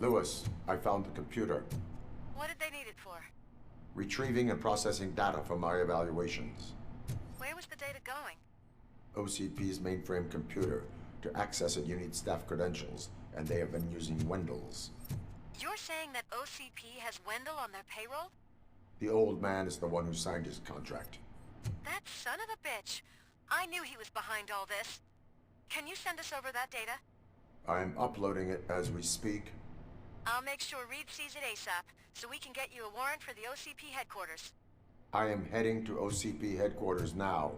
[SPEAKER 2] Lewis, I found the computer.
[SPEAKER 10] What did they need it for?
[SPEAKER 2] Retrieving and processing data from my evaluations.
[SPEAKER 10] Where was the data going?
[SPEAKER 2] OCP's mainframe computer. To access it, you need staff credentials, and they have been using Wendell's.
[SPEAKER 10] You're saying that OCP has Wendell on their payroll?
[SPEAKER 2] The old man is the one who signed his contract.
[SPEAKER 10] That son of a bitch. I knew he was behind all this. Can you send us over that data?
[SPEAKER 2] I'm uploading it as we speak.
[SPEAKER 10] I'll make sure Reed sees it ASAP, so we can get you a warrant for the OCP headquarters.
[SPEAKER 2] I am heading to OCP headquarters now.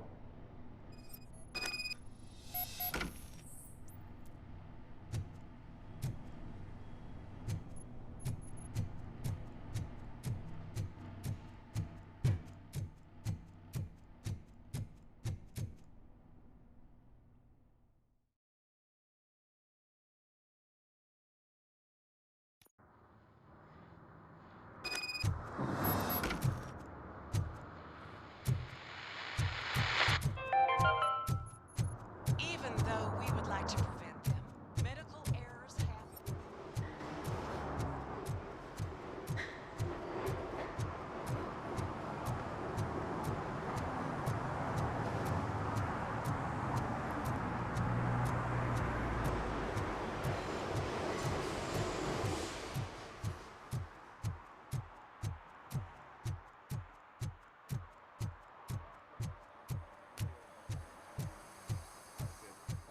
[SPEAKER 15] Even though we would like to prevent them, medical errors happen.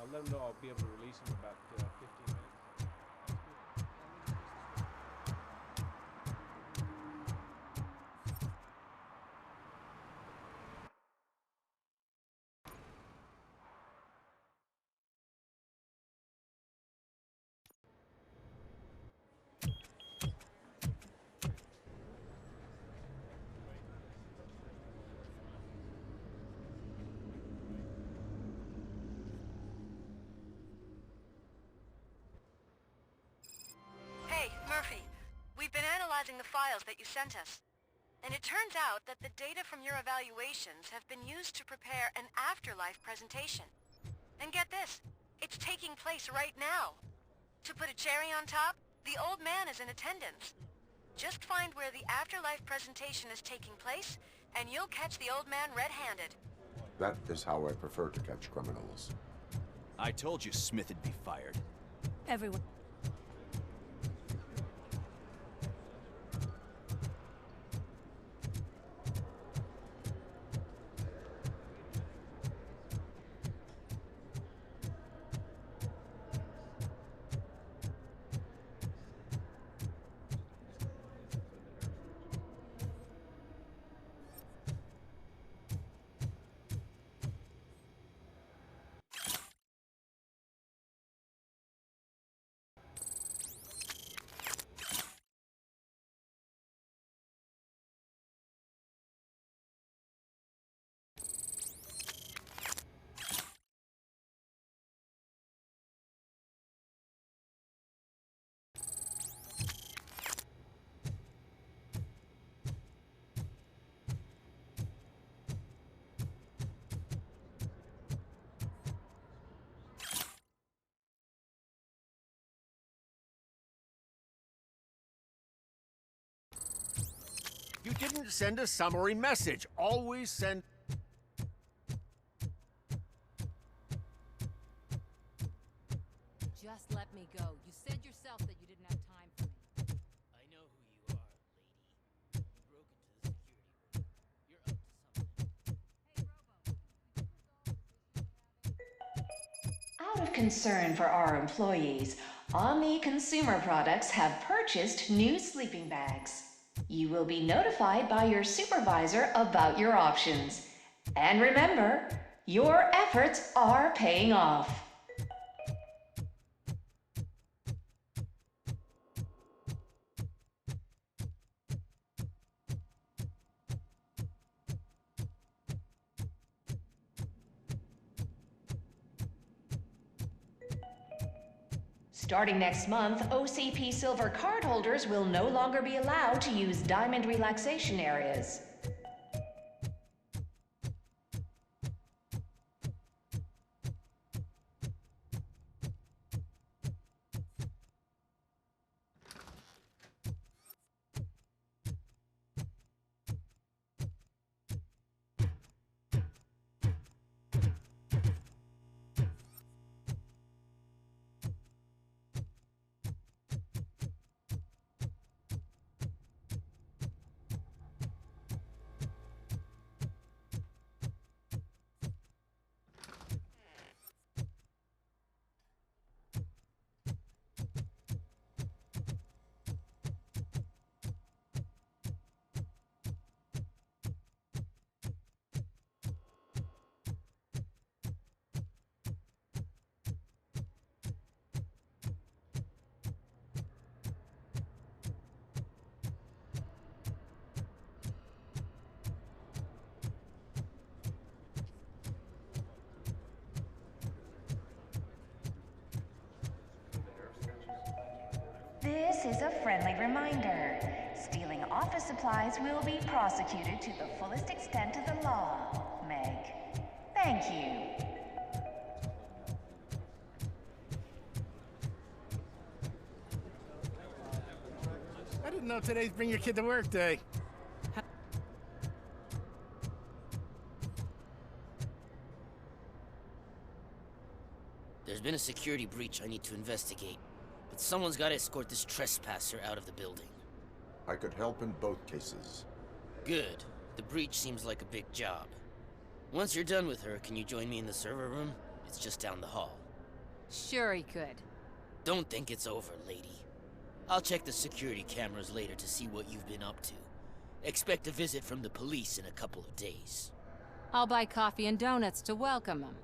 [SPEAKER 19] I'll let them know I'll be able to release them in about 15 minutes.
[SPEAKER 10] Hey, Murphy. We've been analyzing the files that you sent us. And it turns out that the data from your evaluations have been used to prepare an afterlife presentation. And get this, it's taking place right now. To put a cherry on top, the old man is in attendance. Just find where the afterlife presentation is taking place, and you'll catch the old man red-handed.
[SPEAKER 2] That is how I prefer to catch criminals.
[SPEAKER 5] I told you Smith'd be fired.
[SPEAKER 8] Everyone.
[SPEAKER 18] You didn't send a summary message. Always send...
[SPEAKER 11] Just let me go. You said yourself that you didn't have time for me.
[SPEAKER 17] I know who you are, lady. You broke into the security room. You're up to something.
[SPEAKER 20] Out of concern for our employees, Omni Consumer Products have purchased new sleeping bags. You will be notified by your supervisor about your options. And remember, your efforts are paying off. Starting next month, OCP Silver cardholders will no longer be allowed to use diamond relaxation areas. This is a friendly reminder. Stealing office supplies will be prosecuted to the fullest extent of the law, Meg. Thank you.
[SPEAKER 18] I didn't know today's Bring Your Kid to Work Day.
[SPEAKER 21] There's been a security breach I need to investigate, but someone's got to escort this trespasser out of the building.
[SPEAKER 2] I could help in both cases.
[SPEAKER 21] Good. The breach seems like a big job. Once you're done with her, can you join me in the server room? It's just down the hall.
[SPEAKER 22] Sure he could.
[SPEAKER 21] Don't think it's over, lady. I'll check the security cameras later to see what you've been up to. Expect a visit from the police in a couple of days.
[SPEAKER 22] I'll buy coffee and donuts to welcome him.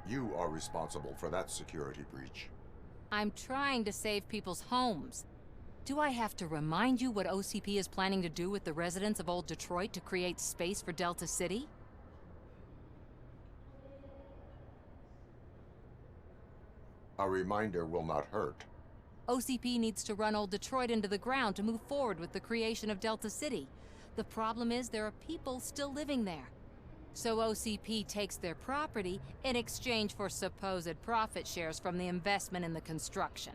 [SPEAKER 2] You are responsible for that security breach.
[SPEAKER 22] I'm trying to save people's homes. Do I have to remind you what OCP is planning to do with the residents of Old Detroit to create space for Delta City?
[SPEAKER 2] A reminder will not hurt.
[SPEAKER 22] OCP needs to run Old Detroit into the ground to move forward with the creation of Delta City. The problem is there are people still living there. So OCP takes their property in exchange for supposed profit shares from the investment in the construction.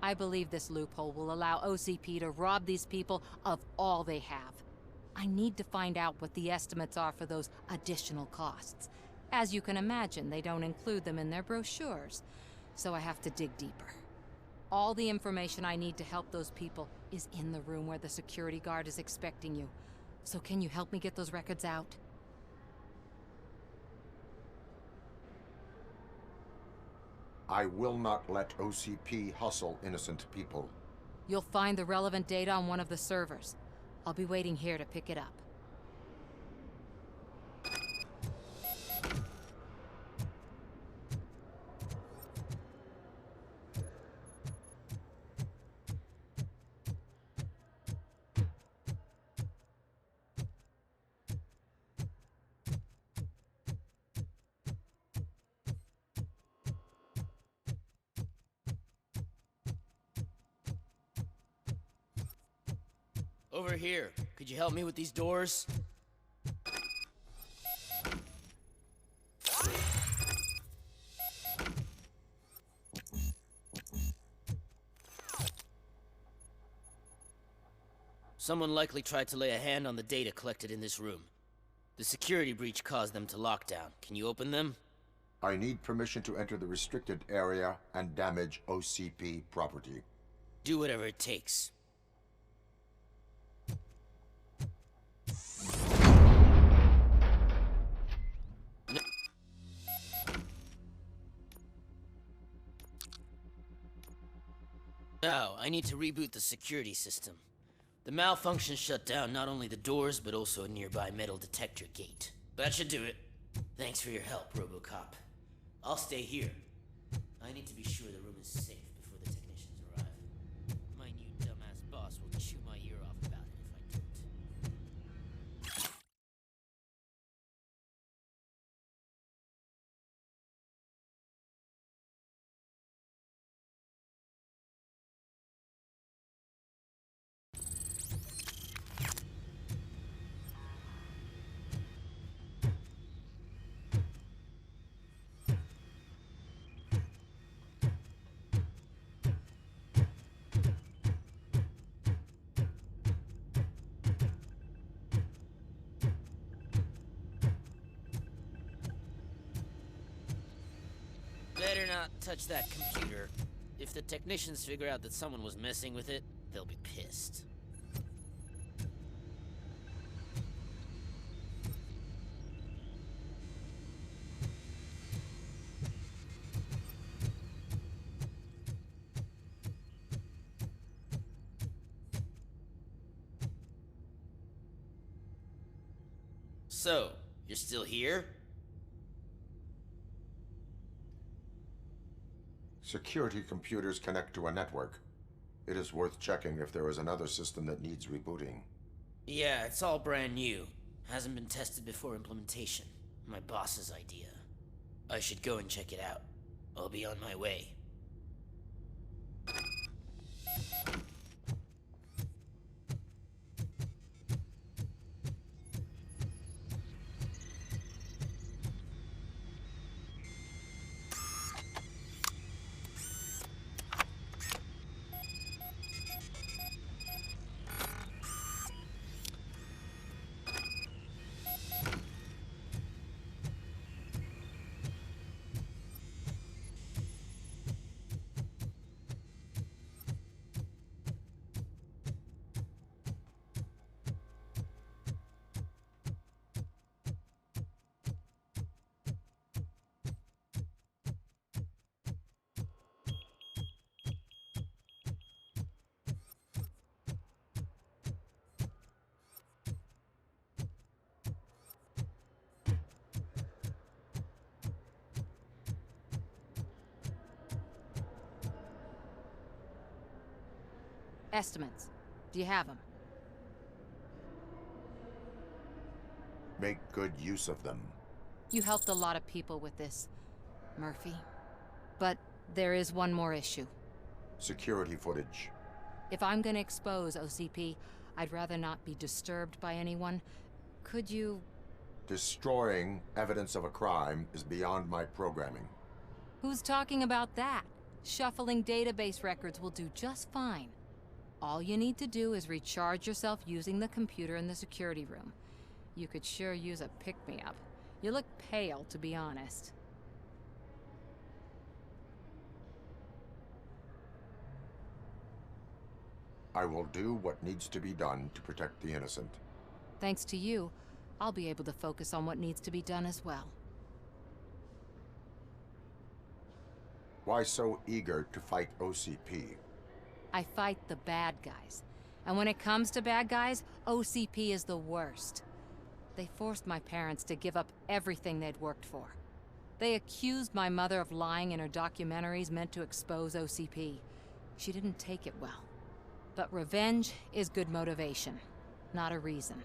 [SPEAKER 22] I believe this loophole will allow OCP to rob these people of all they have. I need to find out what the estimates are for those additional costs. As you can imagine, they don't include them in their brochures, so I have to dig deeper. All the information I need to help those people is in the room where the security guard is expecting you. So can you help me get those records out?
[SPEAKER 2] I will not let OCP hustle innocent people.
[SPEAKER 22] You'll find the relevant data on one of the servers. I'll be waiting here to pick it up.
[SPEAKER 21] Over here. Could you help me with these doors? Someone likely tried to lay a hand on the data collected in this room. The security breach caused them to lock down. Can you open them?
[SPEAKER 2] I need permission to enter the restricted area and damage OCP property.
[SPEAKER 21] Do whatever it takes. Now, I need to reboot the security system. The malfunction shut down not only the doors, but also a nearby metal detector gate. That should do it. Thanks for your help, RoboCop. I'll stay here. I need to be sure the room is safe before the technicians arrive. My new dumbass boss will chew my ear off about it if I don't. Better not touch that computer. If the technicians figure out that someone was messing with it, they'll be pissed. So, you're still here?
[SPEAKER 2] Security computers connect to a network. It is worth checking if there is another system that needs rebooting.
[SPEAKER 21] Yeah, it's all brand new. Hasn't been tested before implementation. My boss's idea. I should go and check it out. I'll be on my way.
[SPEAKER 22] Estimates. Do you have them?
[SPEAKER 2] Make good use of them.
[SPEAKER 22] You helped a lot of people with this, Murphy. But there is one more issue.
[SPEAKER 2] Security footage.
[SPEAKER 22] If I'm gonna expose OCP, I'd rather not be disturbed by anyone. Could you...
[SPEAKER 2] Destroying evidence of a crime is beyond my programming.
[SPEAKER 22] Who's talking about that? Shuffling database records will do just fine. All you need to do is recharge yourself using the computer in the security room. You could sure use a pick-me-up. You look pale, to be honest.
[SPEAKER 2] I will do what needs to be done to protect the innocent.
[SPEAKER 22] Thanks to you, I'll be able to focus on what needs to be done as well.
[SPEAKER 2] Why so eager to fight OCP?
[SPEAKER 22] I fight the bad guys. And when it comes to bad guys, OCP is the worst. They forced my parents to give up everything they'd worked for. They accused my mother of lying in her documentaries meant to expose OCP. She didn't take it well. But revenge is good motivation, not a reason.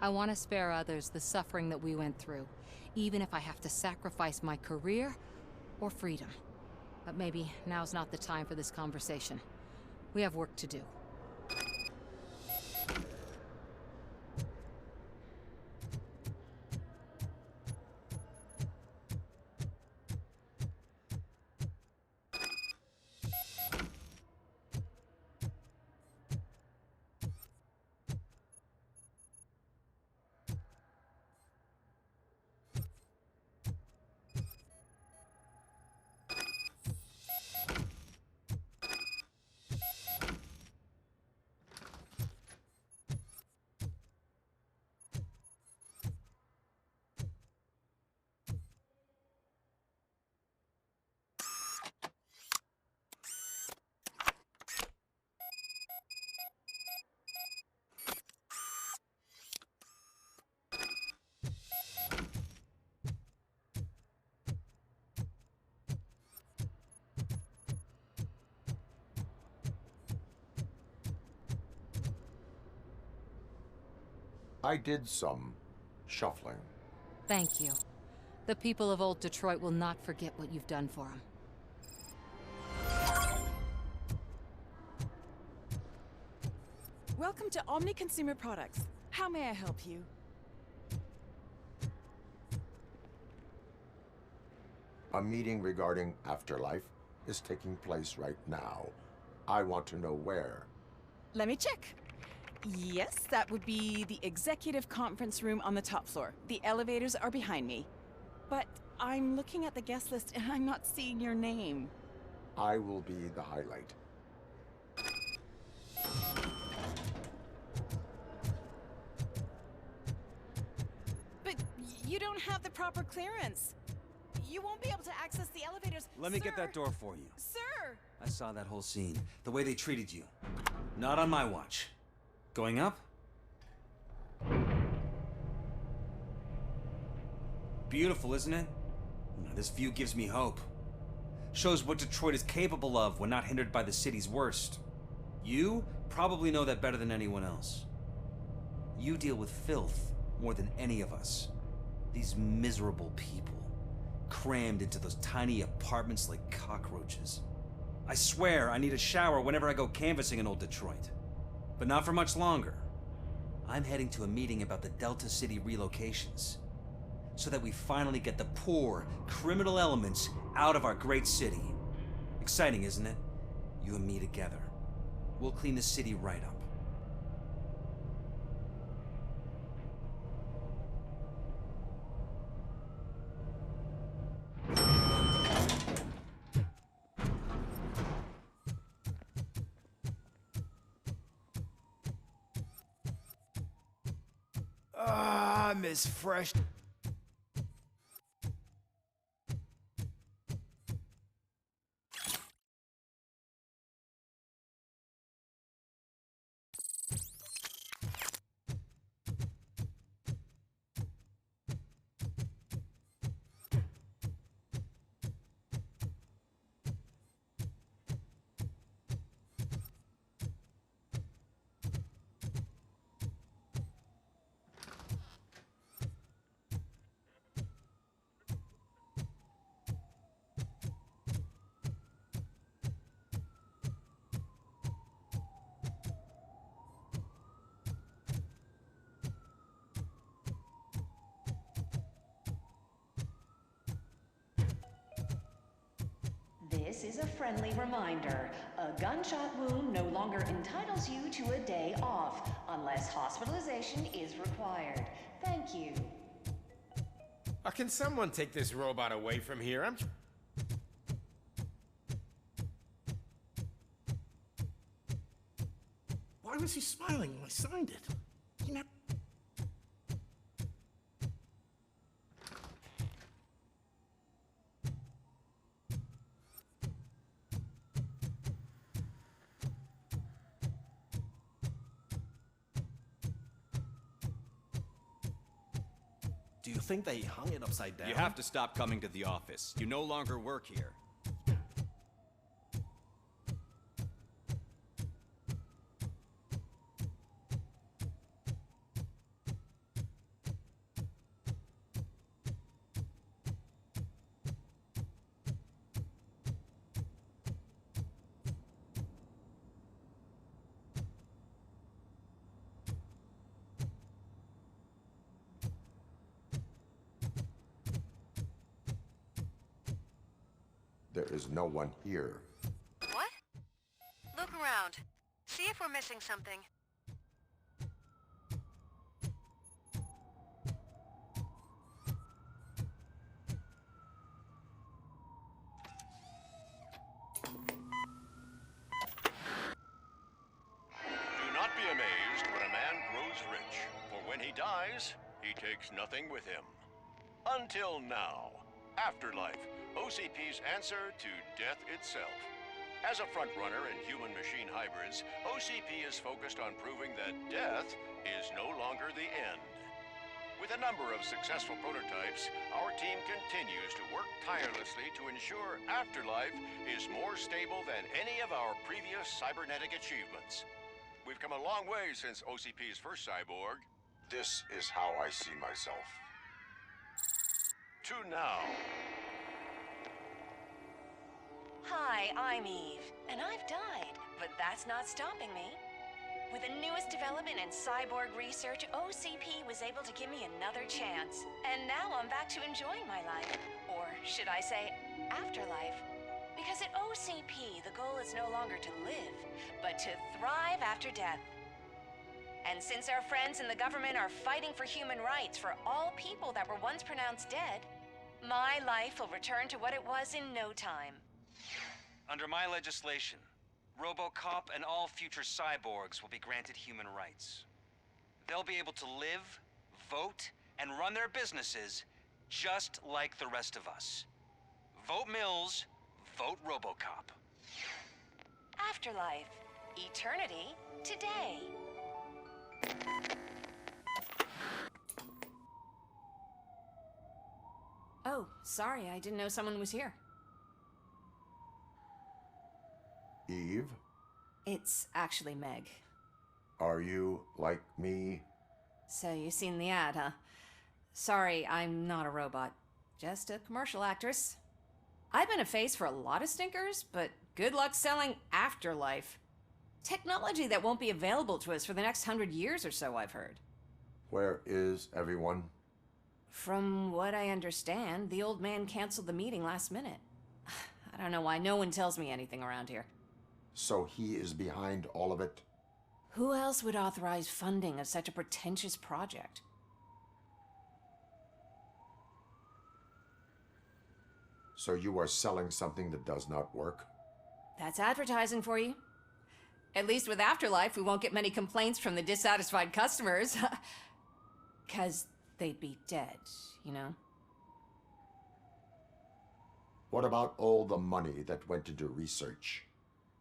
[SPEAKER 22] I want to spare others the suffering that we went through, even if I have to sacrifice my career or freedom. But maybe now's not the time for this conversation. We have work to do.
[SPEAKER 2] I did some shuffling.
[SPEAKER 22] Thank you. The people of old Detroit will not forget what you've done for them.
[SPEAKER 4] Welcome to Omni Consumer Products. How may I help you?
[SPEAKER 2] A meeting regarding afterlife is taking place right now. I want to know where.
[SPEAKER 4] Let me check. Yes, that would be the executive conference room on the top floor. The elevators are behind me. But I'm looking at the guest list and I'm not seeing your name.
[SPEAKER 2] I will be the highlight.
[SPEAKER 4] But you don't have the proper clearance. You won't be able to access the elevators.
[SPEAKER 6] Let me get
[SPEAKER 4] Sir!
[SPEAKER 6] that door for you.
[SPEAKER 4] Sir!
[SPEAKER 6] I saw that whole scene. The way they treated you. Not on my watch. Going up? Beautiful, isn't it? This view gives me hope. Shows what Detroit is capable of when not hindered by the city's worst. You probably know that better than anyone else. You deal with filth more than any of us. These miserable people, crammed into those tiny apartments like cockroaches. I swear I need a shower whenever I go canvassing in old Detroit. But not for much longer. I'm heading to a meeting about the Delta City relocations, so that we finally get the poor, criminal elements out of our great city. Exciting, isn't it? You and me together. We'll clean the city right up.
[SPEAKER 17] I'm as fresh.
[SPEAKER 20] This is a friendly reminder. A gunshot wound no longer entitles you to a day off, unless hospitalization is required. Thank you.
[SPEAKER 1] Can someone take this robot away from here?
[SPEAKER 18] Why was he smiling when I signed it? He never...
[SPEAKER 9] Do you think they hung it upside down?
[SPEAKER 23] You have to stop coming to the office. You no longer work here.
[SPEAKER 2] There is no one here.
[SPEAKER 10] What? Look around. See if we're missing something.
[SPEAKER 12] Do not be amazed when a man grows rich, for when he dies, he takes nothing with him. Until now. Afterlife, OCP's answer to death itself. As a frontrunner in human-machine hybrids, OCP is focused on proving that death is no longer the end. With a number of successful prototypes, our team continues to work tirelessly to ensure Afterlife is more stable than any of our previous cybernetic achievements. We've come a long way since OCP's first cyborg.
[SPEAKER 2] This is how I see myself.
[SPEAKER 12] To now.
[SPEAKER 10] Hi, I'm Eve, and I've died, but that's not stopping me. With the newest development in cyborg research, OCP was able to give me another chance. And now I'm back to enjoying my life. Or should I say, afterlife. Because at OCP, the goal is no longer to live, but to thrive after death. And since our friends in the government are fighting for human rights for all people that were once pronounced dead, my life will return to what it was in no time.
[SPEAKER 6] Under my legislation, RoboCop and all future cyborgs will be granted human rights. They'll be able to live, vote, and run their businesses just like the rest of us. Vote Mills, vote RoboCop.
[SPEAKER 10] Afterlife. Eternity. Today. Oh, sorry, I didn't know someone was here.
[SPEAKER 2] Eve?
[SPEAKER 10] It's actually Meg.
[SPEAKER 2] Are you like me?
[SPEAKER 10] So you've seen the ad, huh? Sorry, I'm not a robot. Just a commercial actress. I've been a face for a lot of stinkers, but good luck selling Afterlife. Technology that won't be available to us for the next 100 years or so, I've heard.
[SPEAKER 2] Where is everyone?
[SPEAKER 10] From what I understand, the old man canceled the meeting last minute. I don't know why no one tells me anything around here.
[SPEAKER 2] So he is behind all of it?
[SPEAKER 10] Who else would authorize funding of such a pretentious project?
[SPEAKER 2] So you are selling something that does not work?
[SPEAKER 10] That's advertising for you. At least with Afterlife, we won't get many complaints from the dissatisfied customers. 'Cause they'd be dead, you know?
[SPEAKER 2] What about all the money that went into research?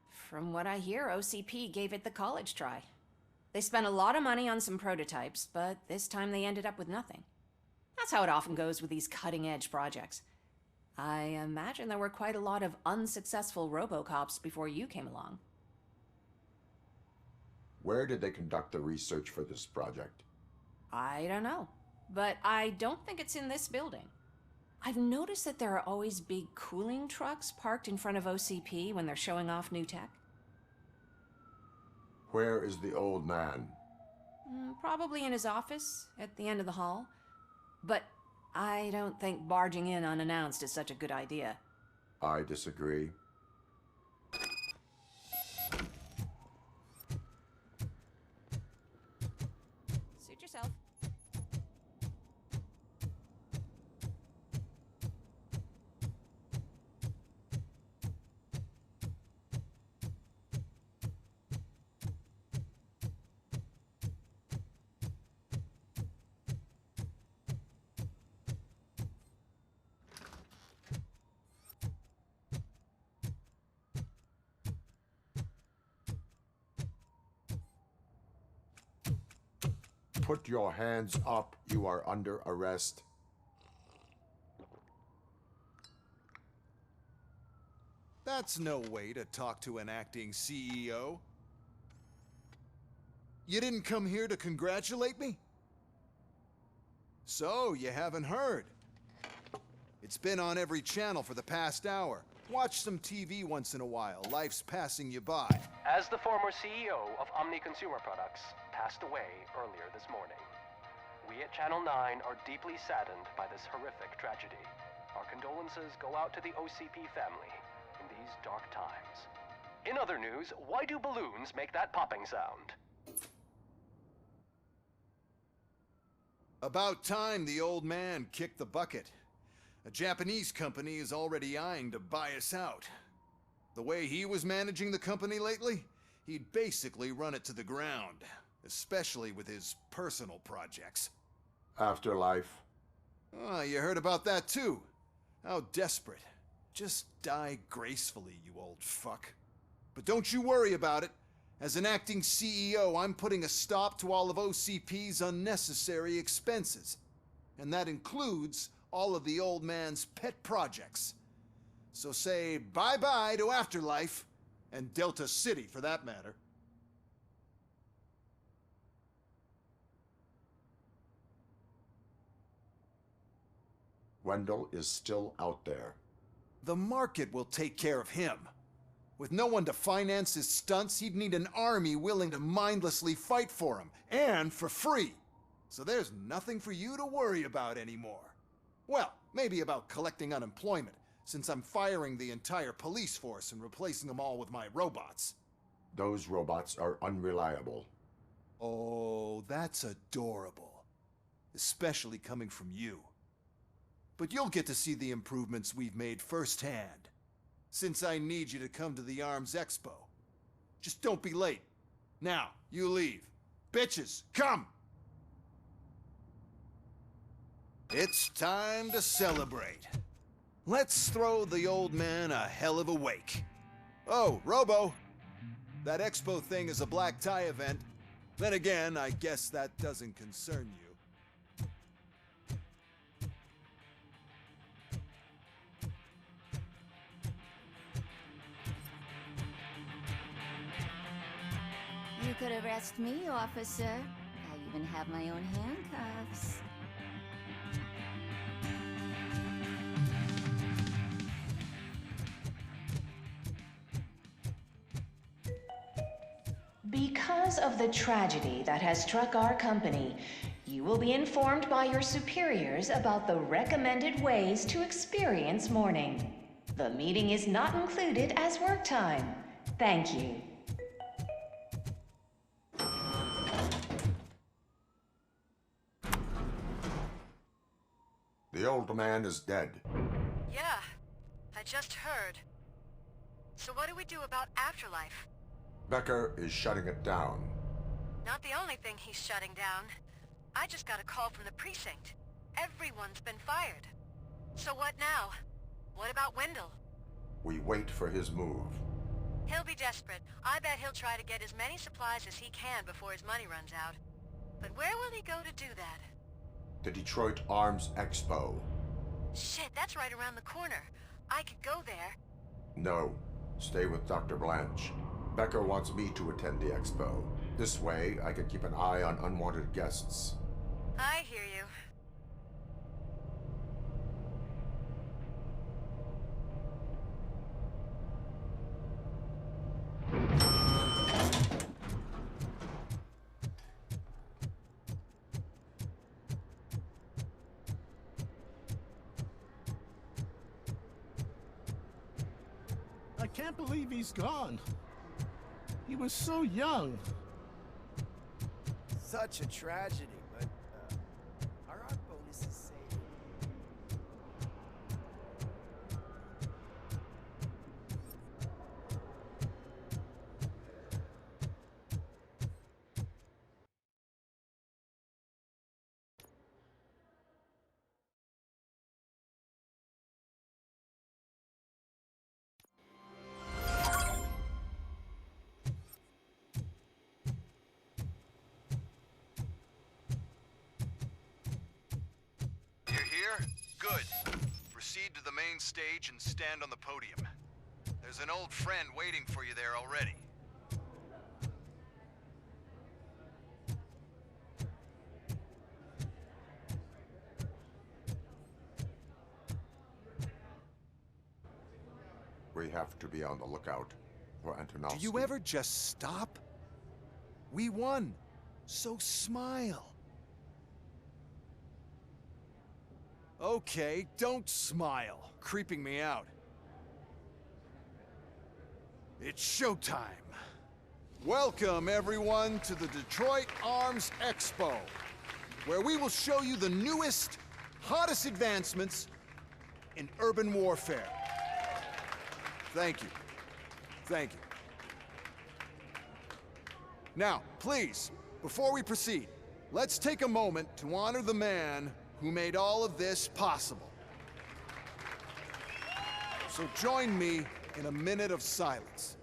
[SPEAKER 10] From what I hear, OCP gave it the college try. They spent a lot of money on some prototypes, but this time they ended up with nothing. That's how it often goes with these cutting-edge projects. I imagine there were quite a lot of unsuccessful RoboCops before you came along.
[SPEAKER 2] Where did they conduct the research for this project?
[SPEAKER 10] I don't know, but I don't think it's in this building. I've noticed that there are always big cooling trucks parked in front of OCP when they're showing off new tech.
[SPEAKER 2] Where is the old man?
[SPEAKER 10] Probably in his office, at the end of the hall. But I don't think barging in unannounced is such a good idea.
[SPEAKER 2] I disagree. Put your hands up. You are under arrest.
[SPEAKER 7] That's no way to talk to an acting CEO. You didn't come here to congratulate me? So, you haven't heard. It's been on every channel for the past hour. Watch some TV once in a while. Life's passing you by.
[SPEAKER 13] As the former CEO of Omni Consumer Products passed away earlier this morning, we at Channel 9 are deeply saddened by this horrific tragedy. Our condolences go out to the OCP family in these dark times. In other news, why do balloons make that popping sound?
[SPEAKER 7] About time the old man kicked the bucket. A Japanese company is already eyeing to buy us out. The way he was managing the company lately, he'd basically run it to the ground, especially with his personal projects.
[SPEAKER 2] Afterlife.
[SPEAKER 7] Oh, you heard about that too. How desperate. Just die gracefully, you old fuck. But don't you worry about it. As an acting CEO, I'm putting a stop to all of OCP's unnecessary expenses. And that includes all of the old man's pet projects. So say bye-bye to Afterlife, and Delta City for that matter.
[SPEAKER 2] Wendell is still out there.
[SPEAKER 7] The market will take care of him. With no one to finance his stunts, he'd need an army willing to mindlessly fight for him, and for free. So there's nothing for you to worry about anymore. Well, maybe about collecting unemployment, since I'm firing the entire police force and replacing them all with my robots.
[SPEAKER 2] Those robots are unreliable.
[SPEAKER 7] Oh, that's adorable. Especially coming from you. But you'll get to see the improvements we've made firsthand. Since I need you to come to the Arms Expo. Just don't be late. Now, you leave. Bitches, come! It's time to celebrate. Let's throw the old man a hell of a wake. Oh, Robo! That expo thing is a black tie event. Then again, I guess that doesn't concern you.
[SPEAKER 11] You could arrest me, officer. I even have my own handcuffs.
[SPEAKER 20] Because of the tragedy that has struck our company, you will be informed by your superiors about the recommended ways to experience mourning. The meeting is not included as work time. Thank you.
[SPEAKER 2] The old man is dead.
[SPEAKER 10] Yeah, I just heard. So what do we do about Afterlife?
[SPEAKER 2] Becker is shutting it down.
[SPEAKER 10] Not the only thing he's shutting down. I just got a call from the precinct. Everyone's been fired. So what now? What about Wendell?
[SPEAKER 2] We wait for his move.
[SPEAKER 10] He'll be desperate. I bet he'll try to get as many supplies as he can before his money runs out. But where will he go to do that?
[SPEAKER 2] The Detroit Arms Expo.
[SPEAKER 10] Shit, that's right around the corner. I could go there.
[SPEAKER 2] No. Stay with Dr. Blanche. Becker wants me to attend the expo. This way, I can keep an eye on unwanted guests.
[SPEAKER 10] I hear you.
[SPEAKER 18] I can't believe he's gone. He was so young.
[SPEAKER 9] Such a tragedy, but are our bonuses safe?
[SPEAKER 7] proceed to the main stage and stand on the podium. There's an old friend waiting for you there already.
[SPEAKER 2] We have to be on the lookout for Antonovsky.
[SPEAKER 7] Do you ever just stop? We won, so smile. Okay, don't smile. Creeping me out. It's showtime. Welcome, everyone, to the Detroit Arms Expo, where we will show you the newest, hottest advancements in urban warfare. Thank you. Thank you. Now, please, before we proceed, let's take a moment to honor the man who made all of this possible. So join me in a minute of silence.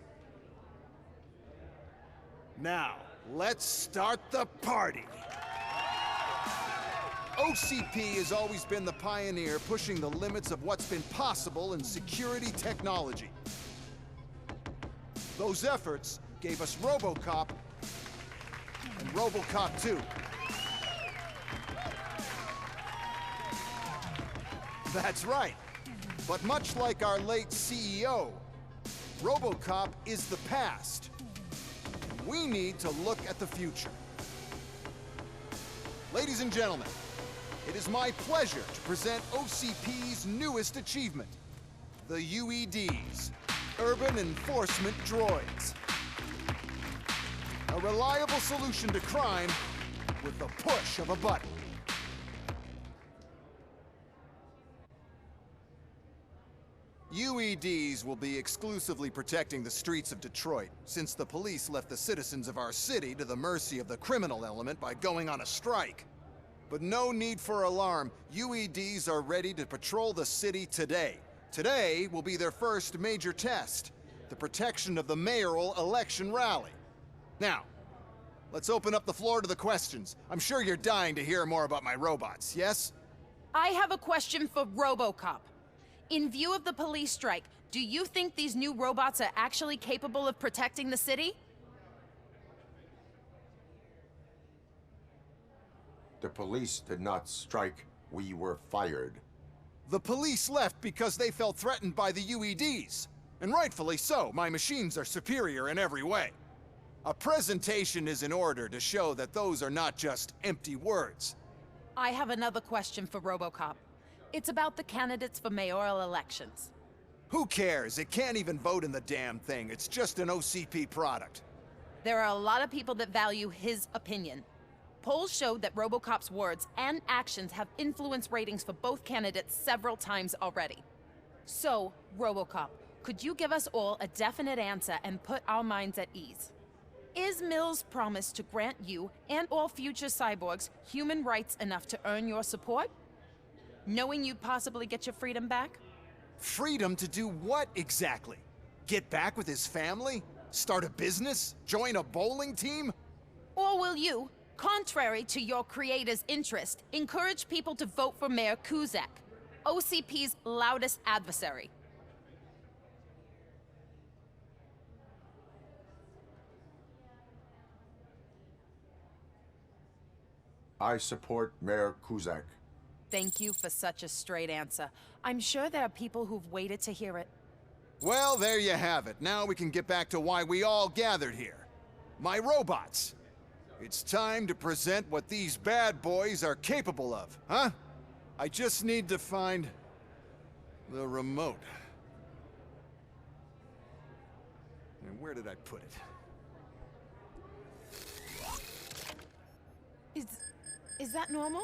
[SPEAKER 7] Now, let's start the party. OCP has always been the pioneer pushing the limits of what's been possible in security technology. Those efforts gave us RoboCop and RoboCop 2. That's right. But much like our late CEO, RoboCop is the past. We need to look at the future. Ladies and gentlemen, it is my pleasure to present OCP's newest achievement, the UEDs, Urban Enforcement Droids. A reliable solution to crime with the push of a button. UEDs will be exclusively protecting the streets of Detroit, since the police left the citizens of our city to the mercy of the criminal element by going on a strike. But no need for alarm. UEDs are ready to patrol the city today. Today will be their first major test, the protection of the mayoral election rally. Now, let's open up the floor to the questions. I'm sure you're dying to hear more about my robots, yes?
[SPEAKER 3] I have a question for RoboCop. In view of the police strike, do you think these new robots are actually capable of protecting the city?
[SPEAKER 2] The police did not strike. We were fired.
[SPEAKER 7] The police left because they felt threatened by the UEDs. And rightfully so. My machines are superior in every way. A presentation is in order to show that those are not just empty words.
[SPEAKER 3] I have another question for RoboCop. It's about the candidates for mayoral elections.
[SPEAKER 7] Who cares? It can't even vote in the damn thing. It's just an OCP product.
[SPEAKER 3] There are a lot of people that value his opinion. Polls showed that RoboCop's words and actions have influenced ratings for both candidates several times already. So, RoboCop, could you give us all a definite answer and put our minds at ease? Is Mills' promise to grant you and all future cyborgs human rights enough to earn your support? Knowing you'd possibly get your freedom back?
[SPEAKER 7] Freedom to do what exactly? Get back with his family? Start a business? Join a bowling team?
[SPEAKER 3] Or will you, contrary to your creator's interest, encourage people to vote for Mayor Kuzak, OCP's loudest adversary?
[SPEAKER 2] I support Mayor Kuzak.
[SPEAKER 3] Thank you for such a straight answer. I'm sure there are people who've waited to hear it.
[SPEAKER 7] Well, there you have it. Now we can get back to why we all gathered here. My robots. It's time to present what these bad boys are capable of, huh? I just need to find the remote. And where did I put it?
[SPEAKER 3] Is that normal?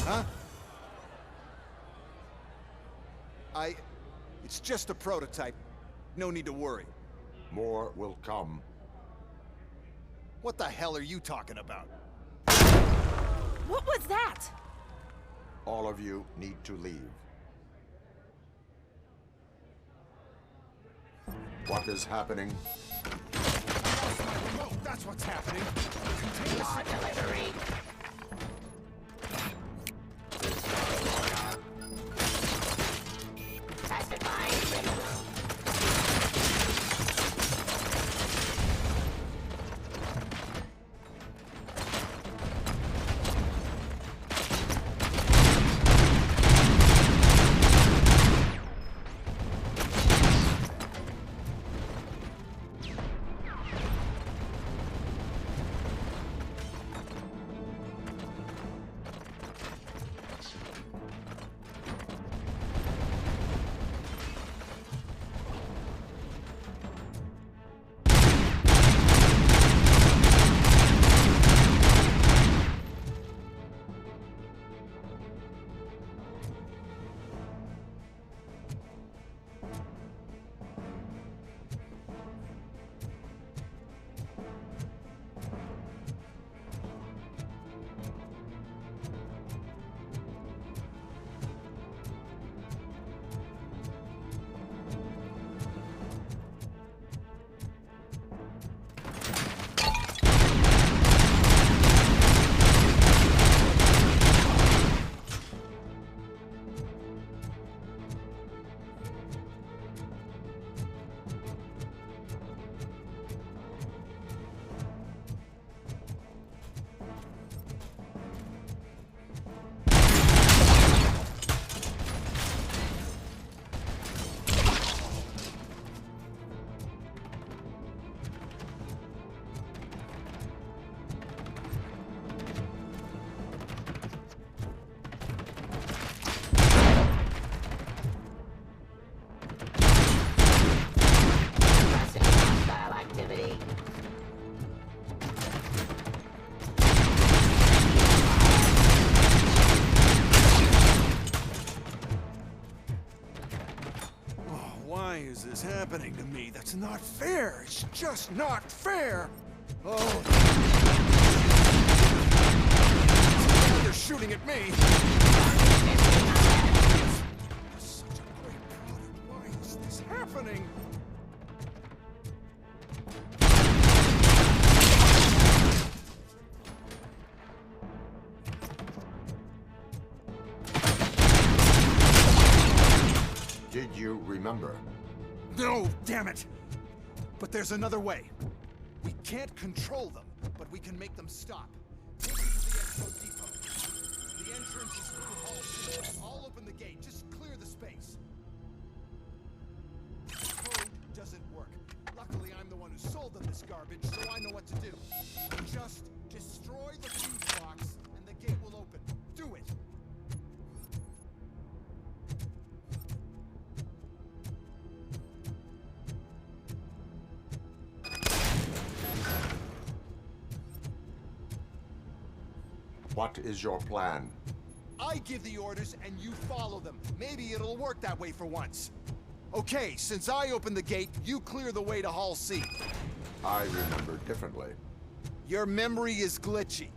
[SPEAKER 7] Huh? It's just a prototype. No need to worry.
[SPEAKER 2] More will come.
[SPEAKER 7] What the hell are you talking about?
[SPEAKER 3] What was that?
[SPEAKER 2] All of you need to leave. What is happening?
[SPEAKER 7] That's what's happening.
[SPEAKER 1] Delivery.
[SPEAKER 7] Why is this happening to me? That's not fair. It's just not fair. Oh. They're shooting at me. Such a great product. Why is this happening?
[SPEAKER 2] Did you remember?
[SPEAKER 7] No, damn it! But there's another way. We can't control them, but we can make them stop. Take me to the Expo Depot. The entrance is through Hall C. I'll open the gate. Just clear the space. The code doesn't work. Luckily, I'm the one who sold them this garbage, so I know what to do. Just destroy the fuse box, and the gate will open. Do it!
[SPEAKER 2] What is your plan?
[SPEAKER 7] I give the orders and you follow them. Maybe it'll work that way for once. Okay, since I opened the gate, you clear the way to Hall C.
[SPEAKER 2] I remember differently.
[SPEAKER 7] Your memory is glitchy.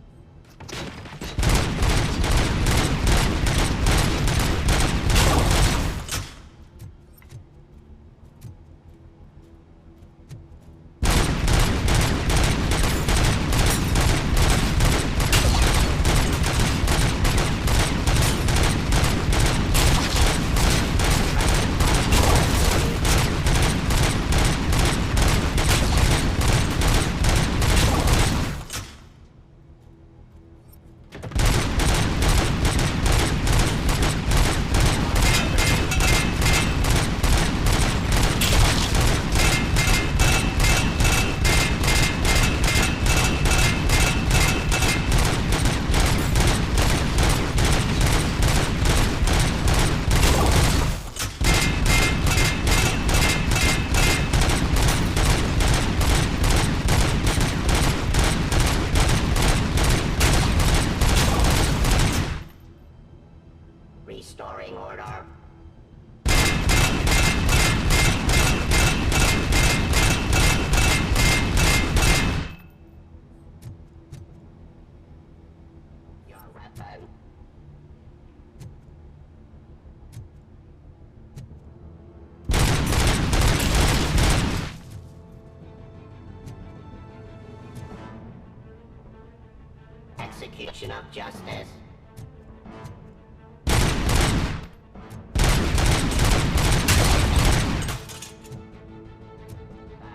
[SPEAKER 14] Restoring order. Your weapon. Execution of justice.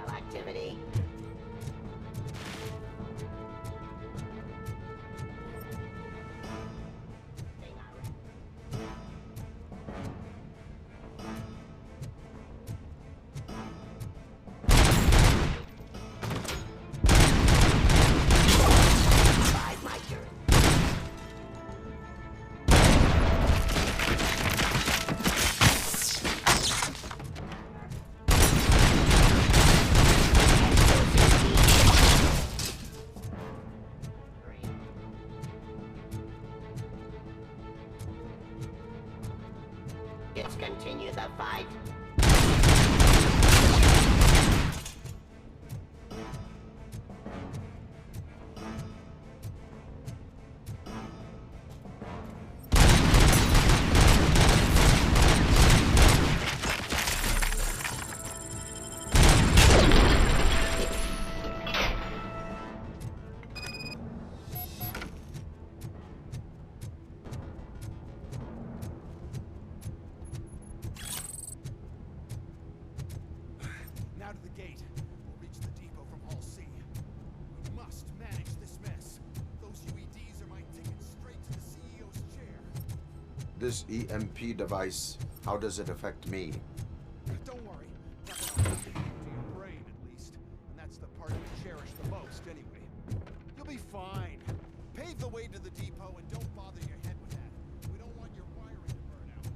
[SPEAKER 14] Activity. My turn. Let's continue the fight.
[SPEAKER 7] Now to the gate. We'll reach the depot from Hall C. We must manage this mess. Those UEDs are my ticket straight to the CEO's chair.
[SPEAKER 2] This EMP device, how does it affect me?
[SPEAKER 7] Don't worry. Nothing will happen to your brain, at least. And that's the part you cherish the most, anyway. You'll be fine. Pave the way to the depot and don't bother your head with that. We don't want your wiring to burn out.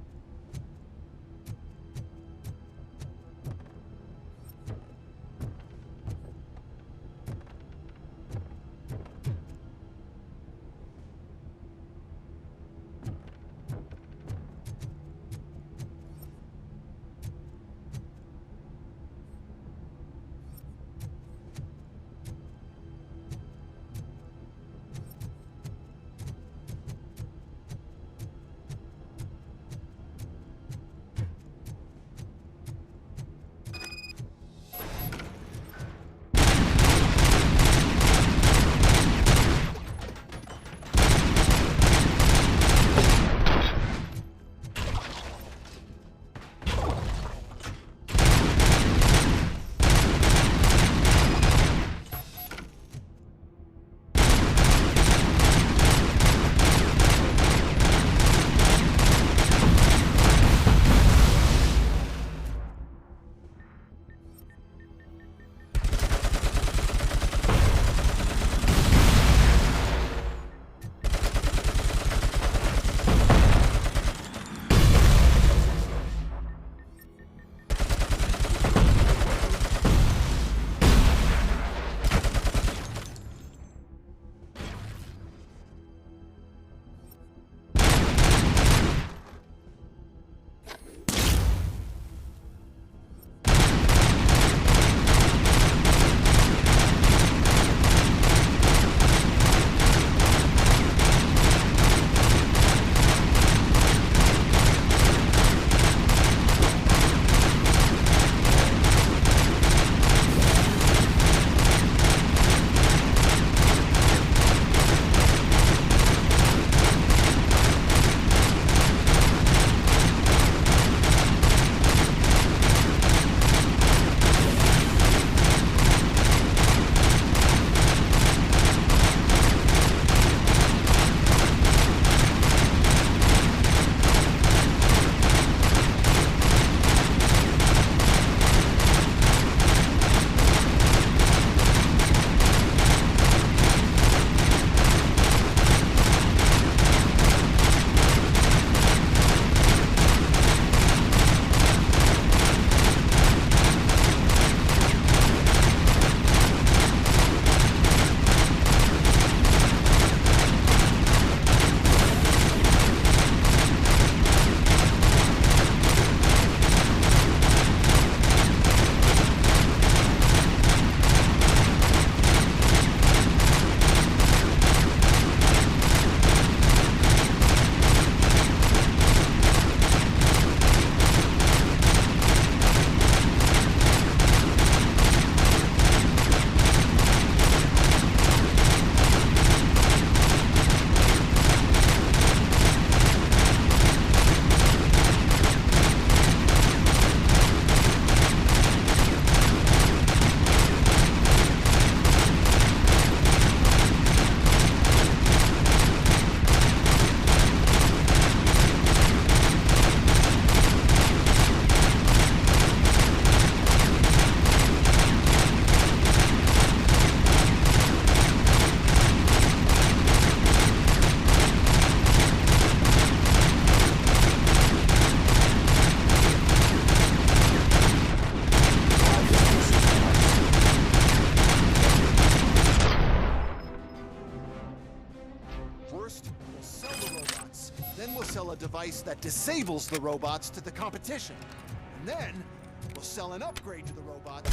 [SPEAKER 7] device that disables the robots to the competition. And then, we'll sell an upgrade to the robots.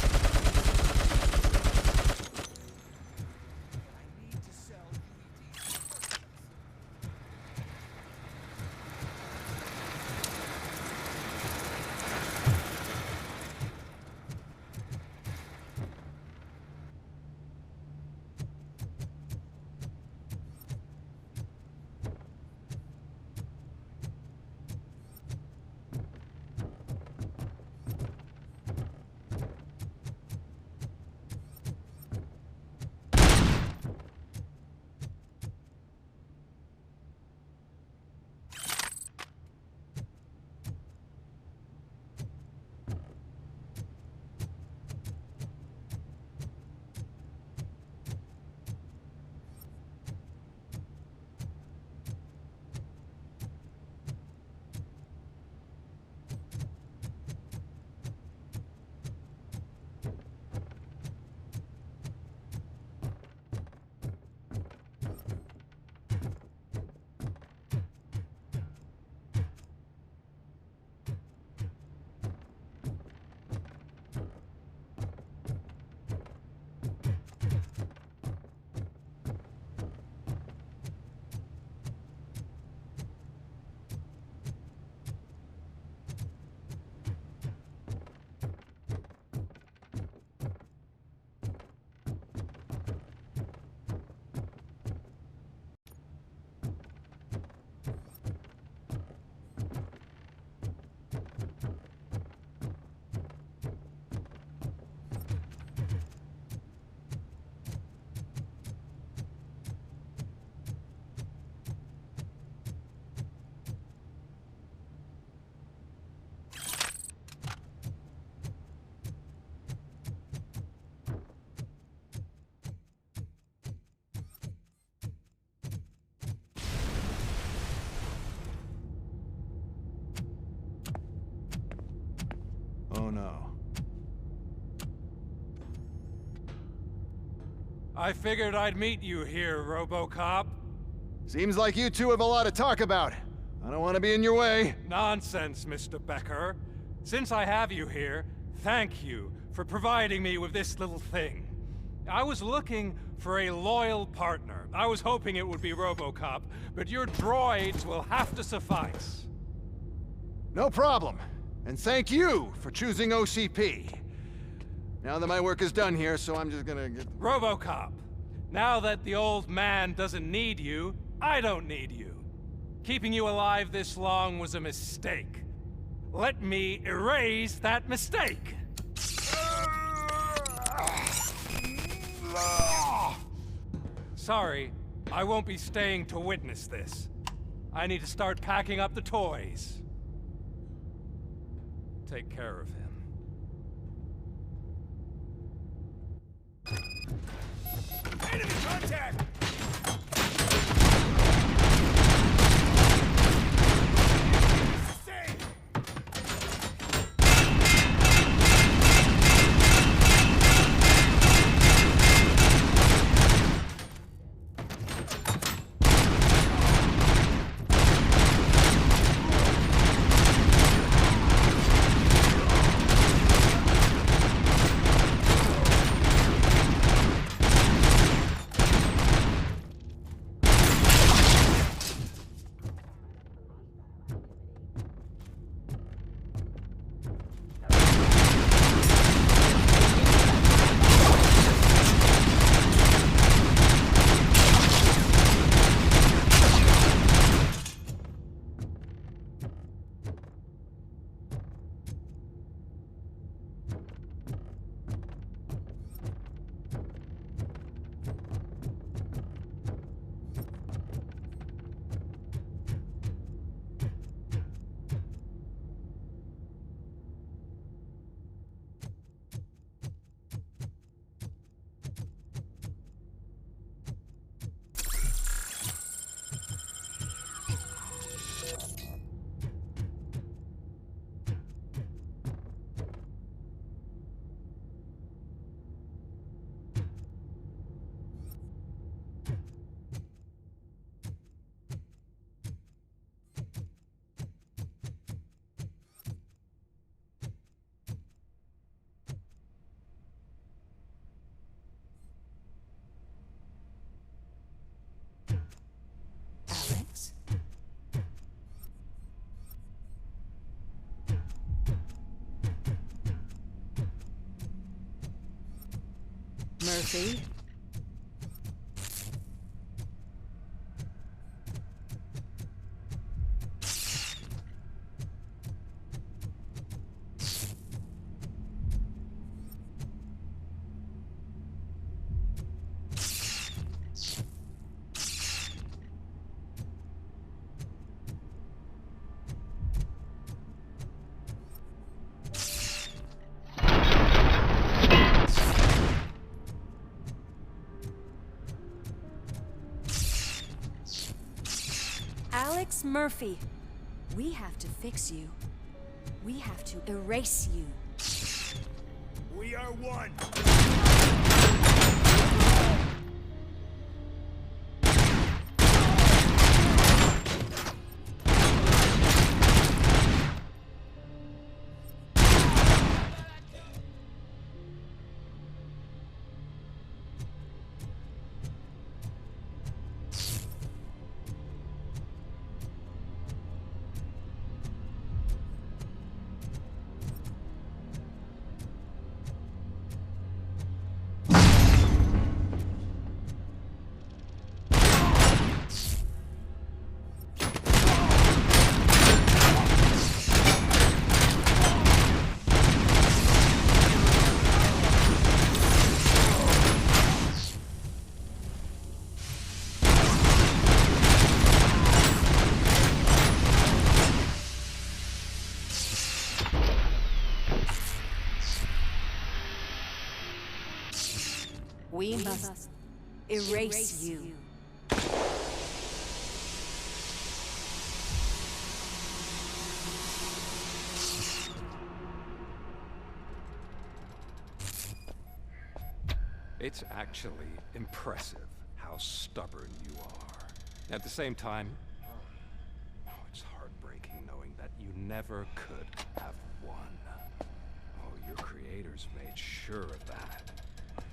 [SPEAKER 7] Oh no.
[SPEAKER 15] I figured I'd meet you here, RoboCop.
[SPEAKER 7] Seems like you two have a lot to talk about. I don't want to be in your way.
[SPEAKER 15] Nonsense, Mr. Becker. Since I have you here, thank you for providing me with this little thing. I was looking for a loyal partner. I was hoping it would be RoboCop, but your droids will have to suffice.
[SPEAKER 7] No problem. And thank you for choosing OCP. Now that my work is done here, so I'm just gonna get...
[SPEAKER 15] RoboCop, now that the old man doesn't need you, I don't need you. Keeping you alive this long was a mistake. Let me erase that mistake. Sorry, I won't be staying to witness this. I need to start packing up the toys. Take care of him.
[SPEAKER 17] Enemy contact!
[SPEAKER 11] Murphy.
[SPEAKER 8] Alex Murphy, we have to fix you. We have to erase you.
[SPEAKER 17] We are one.
[SPEAKER 8] We must erase you.
[SPEAKER 15] It's actually impressive how stubborn you are. At the same time, it's heartbreaking knowing that you never could have won. Oh, your creators made sure of that.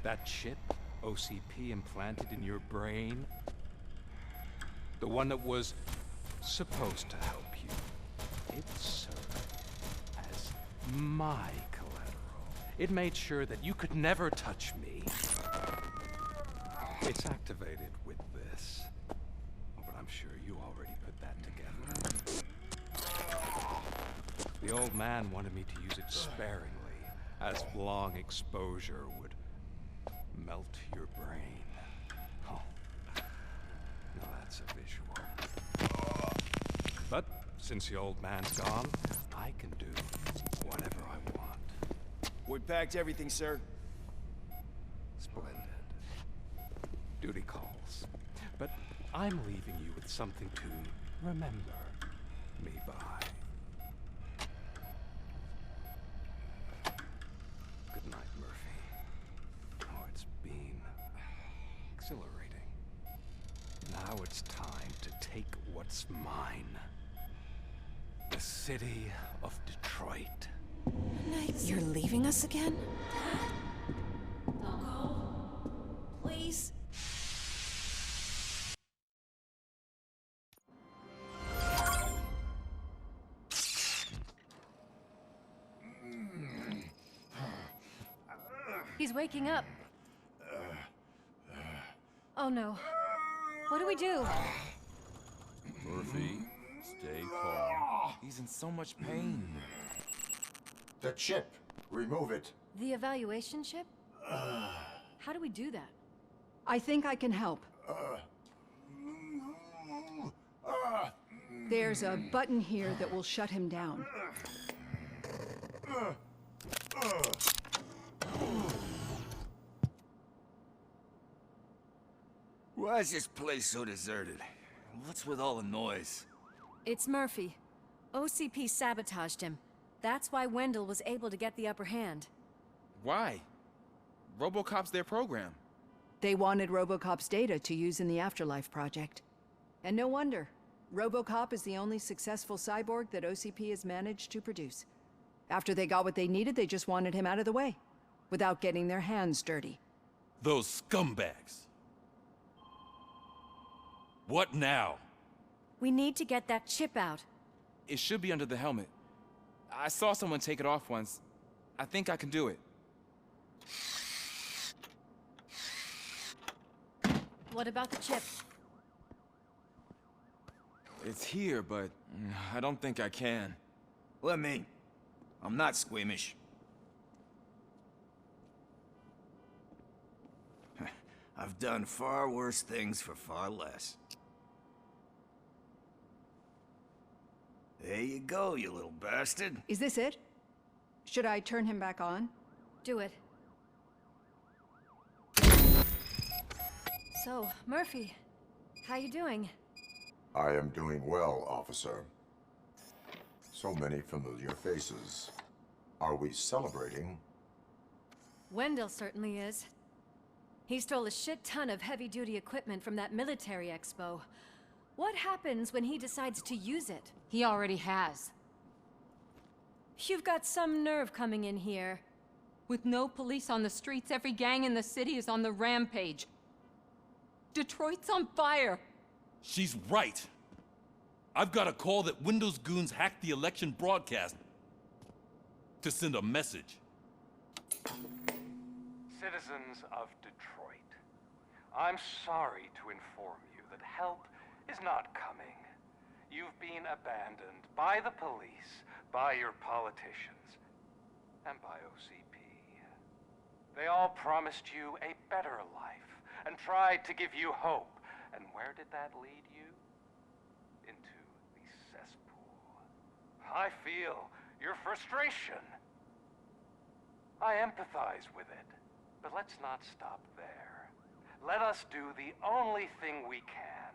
[SPEAKER 15] That chip OCP implanted in your brain, the one that was supposed to help you, it served as my collateral. It made sure that you could never touch me. It's activated with this, but I'm sure you already put that together. The old man wanted me to use it sparingly, as long exposure would melt your brain. Oh, now that's a visual. But since the old man's gone, I can do whatever I want.
[SPEAKER 17] We packed everything, sir.
[SPEAKER 15] Splendid. Duty calls. But I'm leaving you with something to remember me by. Good night, Murphy. Oh, it's been exhilarating. Now it's time to take what's mine. The city of Detroit.
[SPEAKER 4] You're leaving us again? Don't go. Please.
[SPEAKER 22] He's waking up. Oh no. What do we do?
[SPEAKER 5] Murphy, stay calm. He's in so much pain.
[SPEAKER 2] The chip. Remove it.
[SPEAKER 22] The evaluation chip? How do we do that?
[SPEAKER 11] I think I can help. There's a button here that will shut him down.
[SPEAKER 17] Why is this place so deserted? What's with all the noise?
[SPEAKER 22] It's Murphy. OCP sabotaged him. That's why Wendell was able to get the upper hand.
[SPEAKER 5] Why? RoboCop's their program.
[SPEAKER 11] They wanted RoboCop's data to use in the Afterlife project. And no wonder. RoboCop is the only successful cyborg that OCP has managed to produce. After they got what they needed, they just wanted him out of the way, without getting their hands dirty.
[SPEAKER 5] Those scumbags. What now?
[SPEAKER 22] We need to get that chip out.
[SPEAKER 5] It should be under the helmet. I saw someone take it off once. I think I can do it.
[SPEAKER 22] What about the chip?
[SPEAKER 5] It's here, but I don't think I can.
[SPEAKER 16] Let me. I'm not squeamish. I've done far worse things for far less. There you go, you little bastard.
[SPEAKER 11] Is this it? Should I turn him back on?
[SPEAKER 22] Do it. So, Murphy, how you doing?
[SPEAKER 2] I am doing well, officer. So many familiar faces. Are we celebrating?
[SPEAKER 22] Wendell certainly is. He stole a shit ton of heavy-duty equipment from that military expo. What happens when he decides to use it? He already has. You've got some nerve coming in here. With no police on the streets, every gang in the city is on the rampage. Detroit's on fire.
[SPEAKER 19] She's right. I've got a call that Windows goons hacked the election broadcast to send a message.
[SPEAKER 21] Citizens of Detroit, I'm sorry to inform you that help is not coming. You've been abandoned by the police, by your politicians, and by OCP. They all promised you a better life and tried to give you hope. And where did that lead you? Into the cesspool. I feel your frustration. I empathize with it, but let's not stop there. Let us do the only thing we can.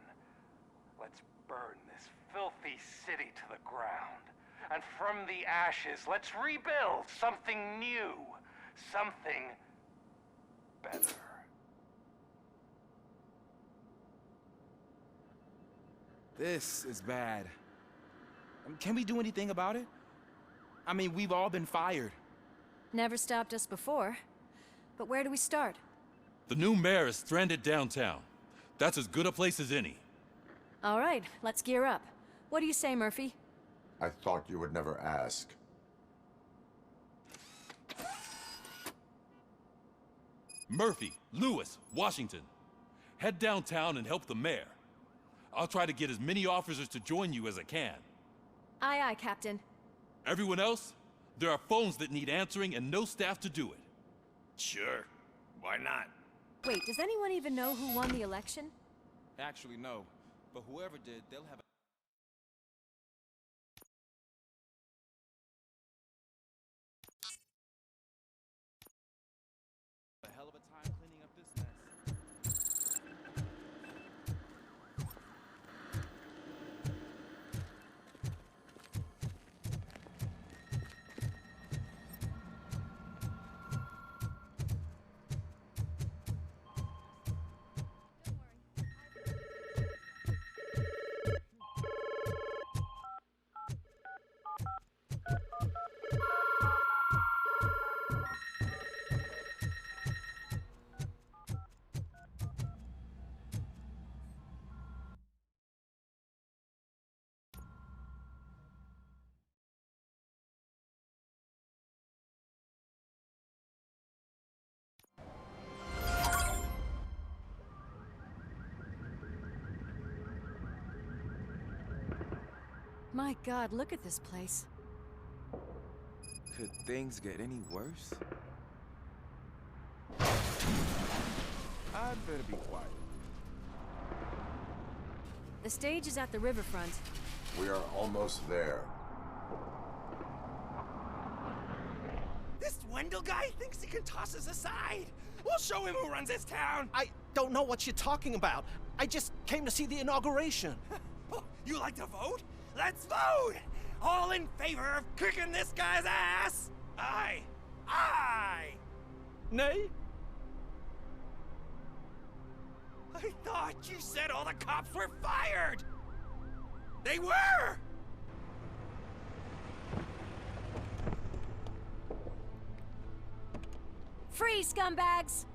[SPEAKER 21] Let's burn this filthy city to the ground. And from the ashes, let's rebuild something new. Something better.
[SPEAKER 5] This is bad. Can we do anything about it? I mean, we've all been fired.
[SPEAKER 22] Never stopped us before. But where do we start?
[SPEAKER 19] The new mayor is stranded downtown. That's as good a place as any.
[SPEAKER 22] All right, let's gear up. What do you say, Murphy?
[SPEAKER 2] I thought you would never ask.
[SPEAKER 19] Murphy, Lewis, Washington. Head downtown and help the mayor. I'll try to get as many officers to join you as I can.
[SPEAKER 22] Aye, aye, Captain.
[SPEAKER 19] Everyone else? There are phones that need answering and no staff to do it.
[SPEAKER 16] Sure. Why not?
[SPEAKER 22] Wait, does anyone even know who won the election?
[SPEAKER 5] Actually, no. But whoever did, they'll have a hell of a time cleaning up this mess.
[SPEAKER 22] My God, look at this place.
[SPEAKER 5] Could things get any worse? I'd better be quiet.
[SPEAKER 22] The stage is at the riverfront.
[SPEAKER 2] We are almost there.
[SPEAKER 17] This Wendell guy thinks he can toss us aside. We'll show him who runs this town.
[SPEAKER 9] I don't know what you're talking about. I just came to see the inauguration.
[SPEAKER 17] Oh, you like to vote? Let's vote! All in favor of kicking this guy's ass? Aye. Aye!
[SPEAKER 9] Nay?
[SPEAKER 17] I thought you said all the cops were fired! They were!
[SPEAKER 22] Free, scumbags!